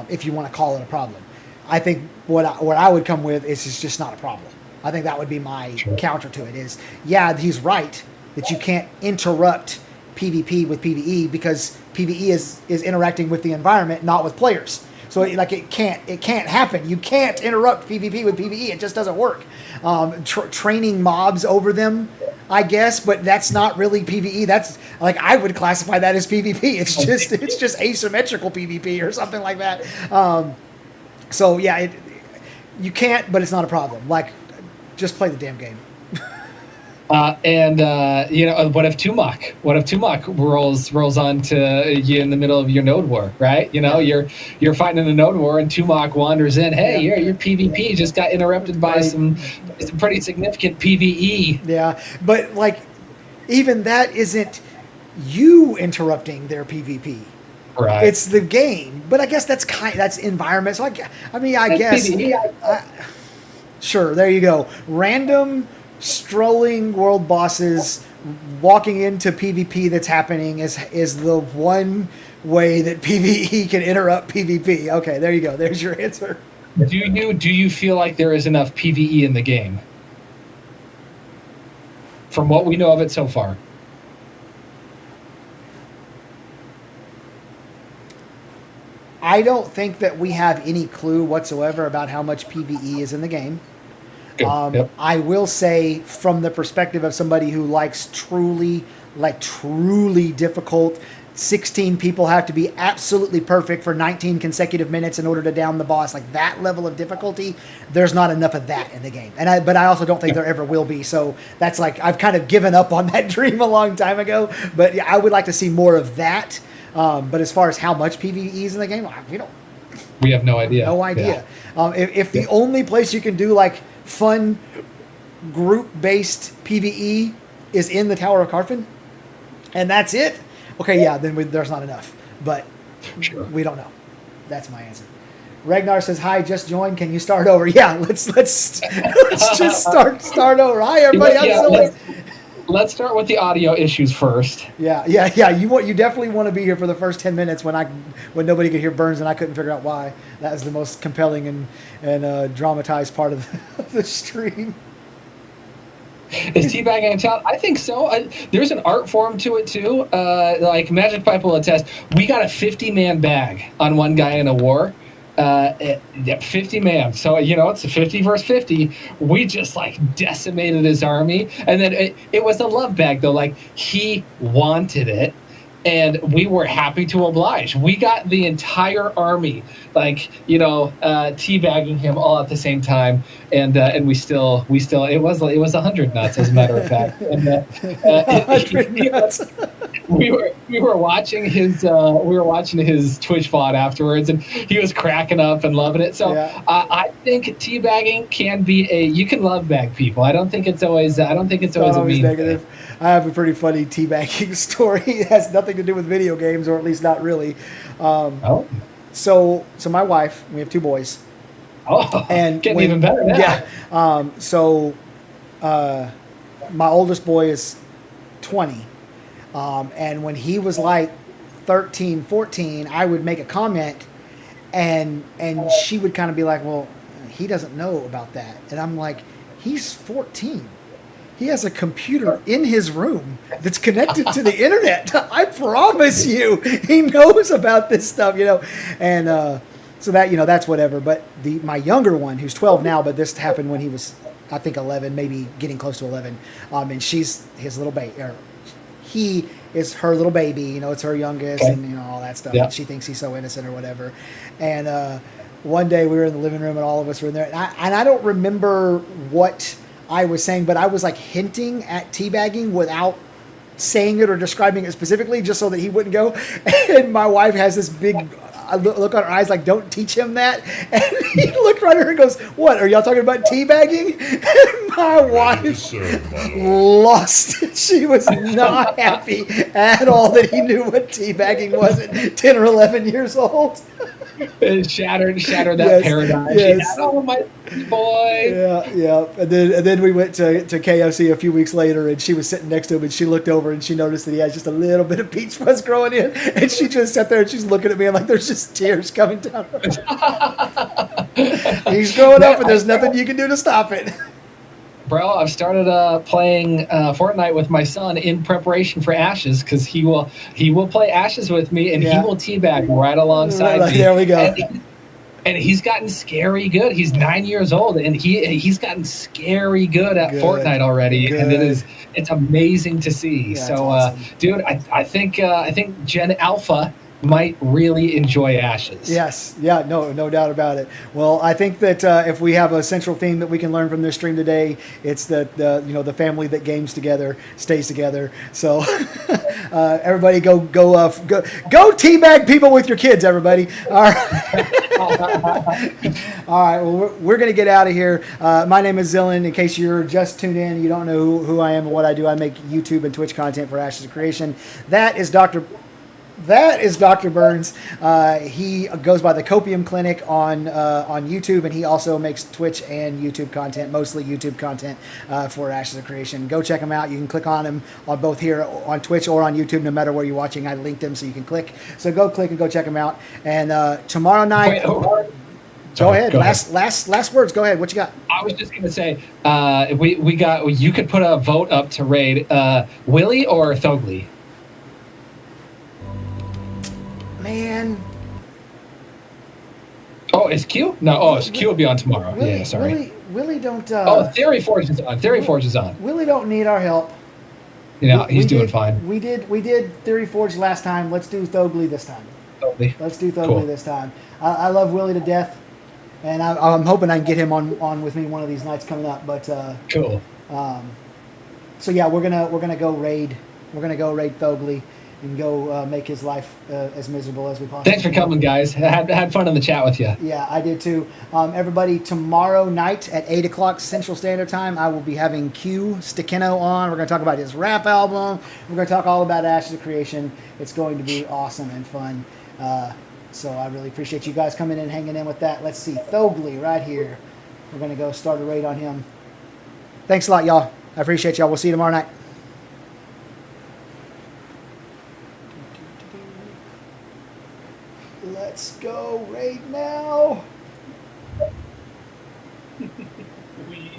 if you want to call it a problem. I think what I would come with is it's just not a problem. I think that would be my counter to it is, yeah, he's right that you can't interrupt PvP with PvE because PvE is interacting with the environment, not with players. So like it can't happen. You can't interrupt PvP with PvE. It just doesn't work. Training mobs over them, I guess, but that's not really PvE. That's like I would classify that as PvP. It's just asymmetrical PvP or something like that. So yeah, you can't, but it's not a problem. Like, just play the damn game. What if Tumok? What if Tumok rolls onto you in the middle of your node war, right? You're fighting in a node war, and Tumok wanders in. Hey, your PvP just got interrupted by some pretty significant PvE. Yeah, but like, even that isn't you interrupting their PvP. Right. It's the game. But I guess that's environment. So I guess. Sure. There you go. Random strolling world bosses walking into PvP that's happening is the one way that PvE can interrupt PvP. Okay, there you go. There's your answer. Do you feel like there is enough PvE in the game? From what we know of it so far. I don't think that we have any clue whatsoever about how much PvE is in the game. Yep. I will say, from the perspective of somebody who likes truly difficult, 16 people have to be absolutely perfect for 19 consecutive minutes in order to down the boss, like that level of difficulty, there's not enough of that in the game. But I also don't think there ever will be. So that's like, I've kind of given up on that dream a long time ago. But yeah, I would like to see more of that. But as far as how much PvE is in the game, we have no idea. No idea. Yeah. If the only place you can do like fun group-based PvE is in the Tower of Carfin, and that's it, okay, yeah, then there's not enough. But sure. We don't know. That's my answer. Ragnar says, "Hi, just joined. Can you start over?" Yeah, let's just start over. Hi, everybody. Let's start with the audio issues first. Yeah. You definitely want to be here for the first 10 minutes when nobody could hear Burns and I couldn't figure out why. That was the most compelling and dramatized part of the stream. Is teabagging a talent? I think so. There's an art form to it too. Like Magic Pipe will attest. We got a 50-man bag on one guy in a war. 50 man. So, it's a 50 versus 50. We just decimated his army. And then it was a love bag though. Like he wanted it and we were happy to oblige. We got the entire army, teabagging him all at the same time. And we still, it was 100 nuts as a matter of fact. And, 100 nuts. We were watching his Twitch VOD afterwards, and he was cracking up and loving it. So yeah. I think teabagging can be you can love bag people. I don't think it's always a mean negative. Thing. I have a pretty funny teabagging story. It has nothing to do with video games, or at least not really. So my wife, we have two boys. Oh, And getting even better now. Yeah. So my oldest boy is 20. And when he was like 13, 14, I would make a comment and she would kind of be like, well, he doesn't know about that. And I'm like, he's 14. He has a computer in his room that's connected to the internet. I promise you, he knows about this stuff, And so that, that's whatever. But my younger one, who's 12 now, but this happened when he was, I think, 11, maybe getting close to 11. And she's his little baby. He is her little baby. It's her youngest, Okay. and all that stuff. Yeah. And she thinks he's so innocent or whatever. And one day we were in the living room, and all of us were in there. And I don't remember what I was saying, but I was like hinting at teabagging without saying it or describing it specifically, just so that he wouldn't go. And my wife has this big look on her eyes, like, don't teach him that. And he looked right at her and goes, what, are y'all talking about teabagging? And my wife lost it. She was not happy at all that he knew what teabagging was at 10 or 11 years old. It shattered that Yes, paradigm. yes. Oh, my boy. Yeah. And then we went to KFC a few weeks later, and she was sitting next to him, and she looked over and she noticed that he had just a little bit of peach fuzz growing in, and she just sat there and she's looking at me and like there's just tears coming down her eyes. He's growing up, and there's nothing you can do to stop it. Bro, I've started playing Fortnite with my son in preparation for Ashes, because he will play Ashes with me, and he will teabag right alongside me. There we go. And he's gotten scary good. He's 9 years old, and he's gotten scary good at Fortnite already. Good. And it's amazing to see. Yeah, so, awesome. dude, I think Gen Alpha might really enjoy Ashes. Yes, yeah, no doubt about it. Well, I think that if we have a central theme that we can learn from this stream today, it's that the family that games together stays together. So everybody go teabag people with your kids, everybody. All right. All right, well, we're going to get out of here. My name is Zillan. In case you're just tuned in, you don't know who I am and what I do, I make YouTube and Twitch content for Ashes of Creation. That is Dr. Burns. He goes by the Copium Clinic on YouTube, and he also makes Twitch and YouTube content, mostly YouTube content for Ashes of Creation. Go check him out. You can click on him on both here on Twitch or on YouTube, no matter where you're watching. I linked him so you can click. So go click and go check him out. And tomorrow night. Go ahead. Last words. Go ahead. What you got? I was just gonna say, you could put a vote up to raid Willie or Thogli. Man. Oh, is Q? No. Oh, Q will be on tomorrow. Willie, yeah, sorry. Willie don't. Theory Forge is on. Theory Forge is on. Willie don't need our help. He's doing fine. We did Theory Forge last time. Let's do Thogli this time. Let's do Thogli this time. I love Willie to death, and I'm hoping I can get him on with me one of these nights coming up. But cool. So yeah, we're gonna go raid. We're gonna go raid Thogli and go make his life as miserable as we possibly can. Thanks for coming, guys. Had fun in the chat with you. Yeah, I did too. Everybody, tomorrow night at 8 o'clock Central Standard Time, I will be having Q Stikino on. We're going to talk about his rap album. We're going to talk all about Ashes of Creation. It's going to be awesome and fun. So I really appreciate you guys coming in and hanging in with that. Let's see, Thogli right here. We're going to go start a raid on him. Thanks a lot, y'all. I appreciate y'all. We'll see you tomorrow night. Let's go right now.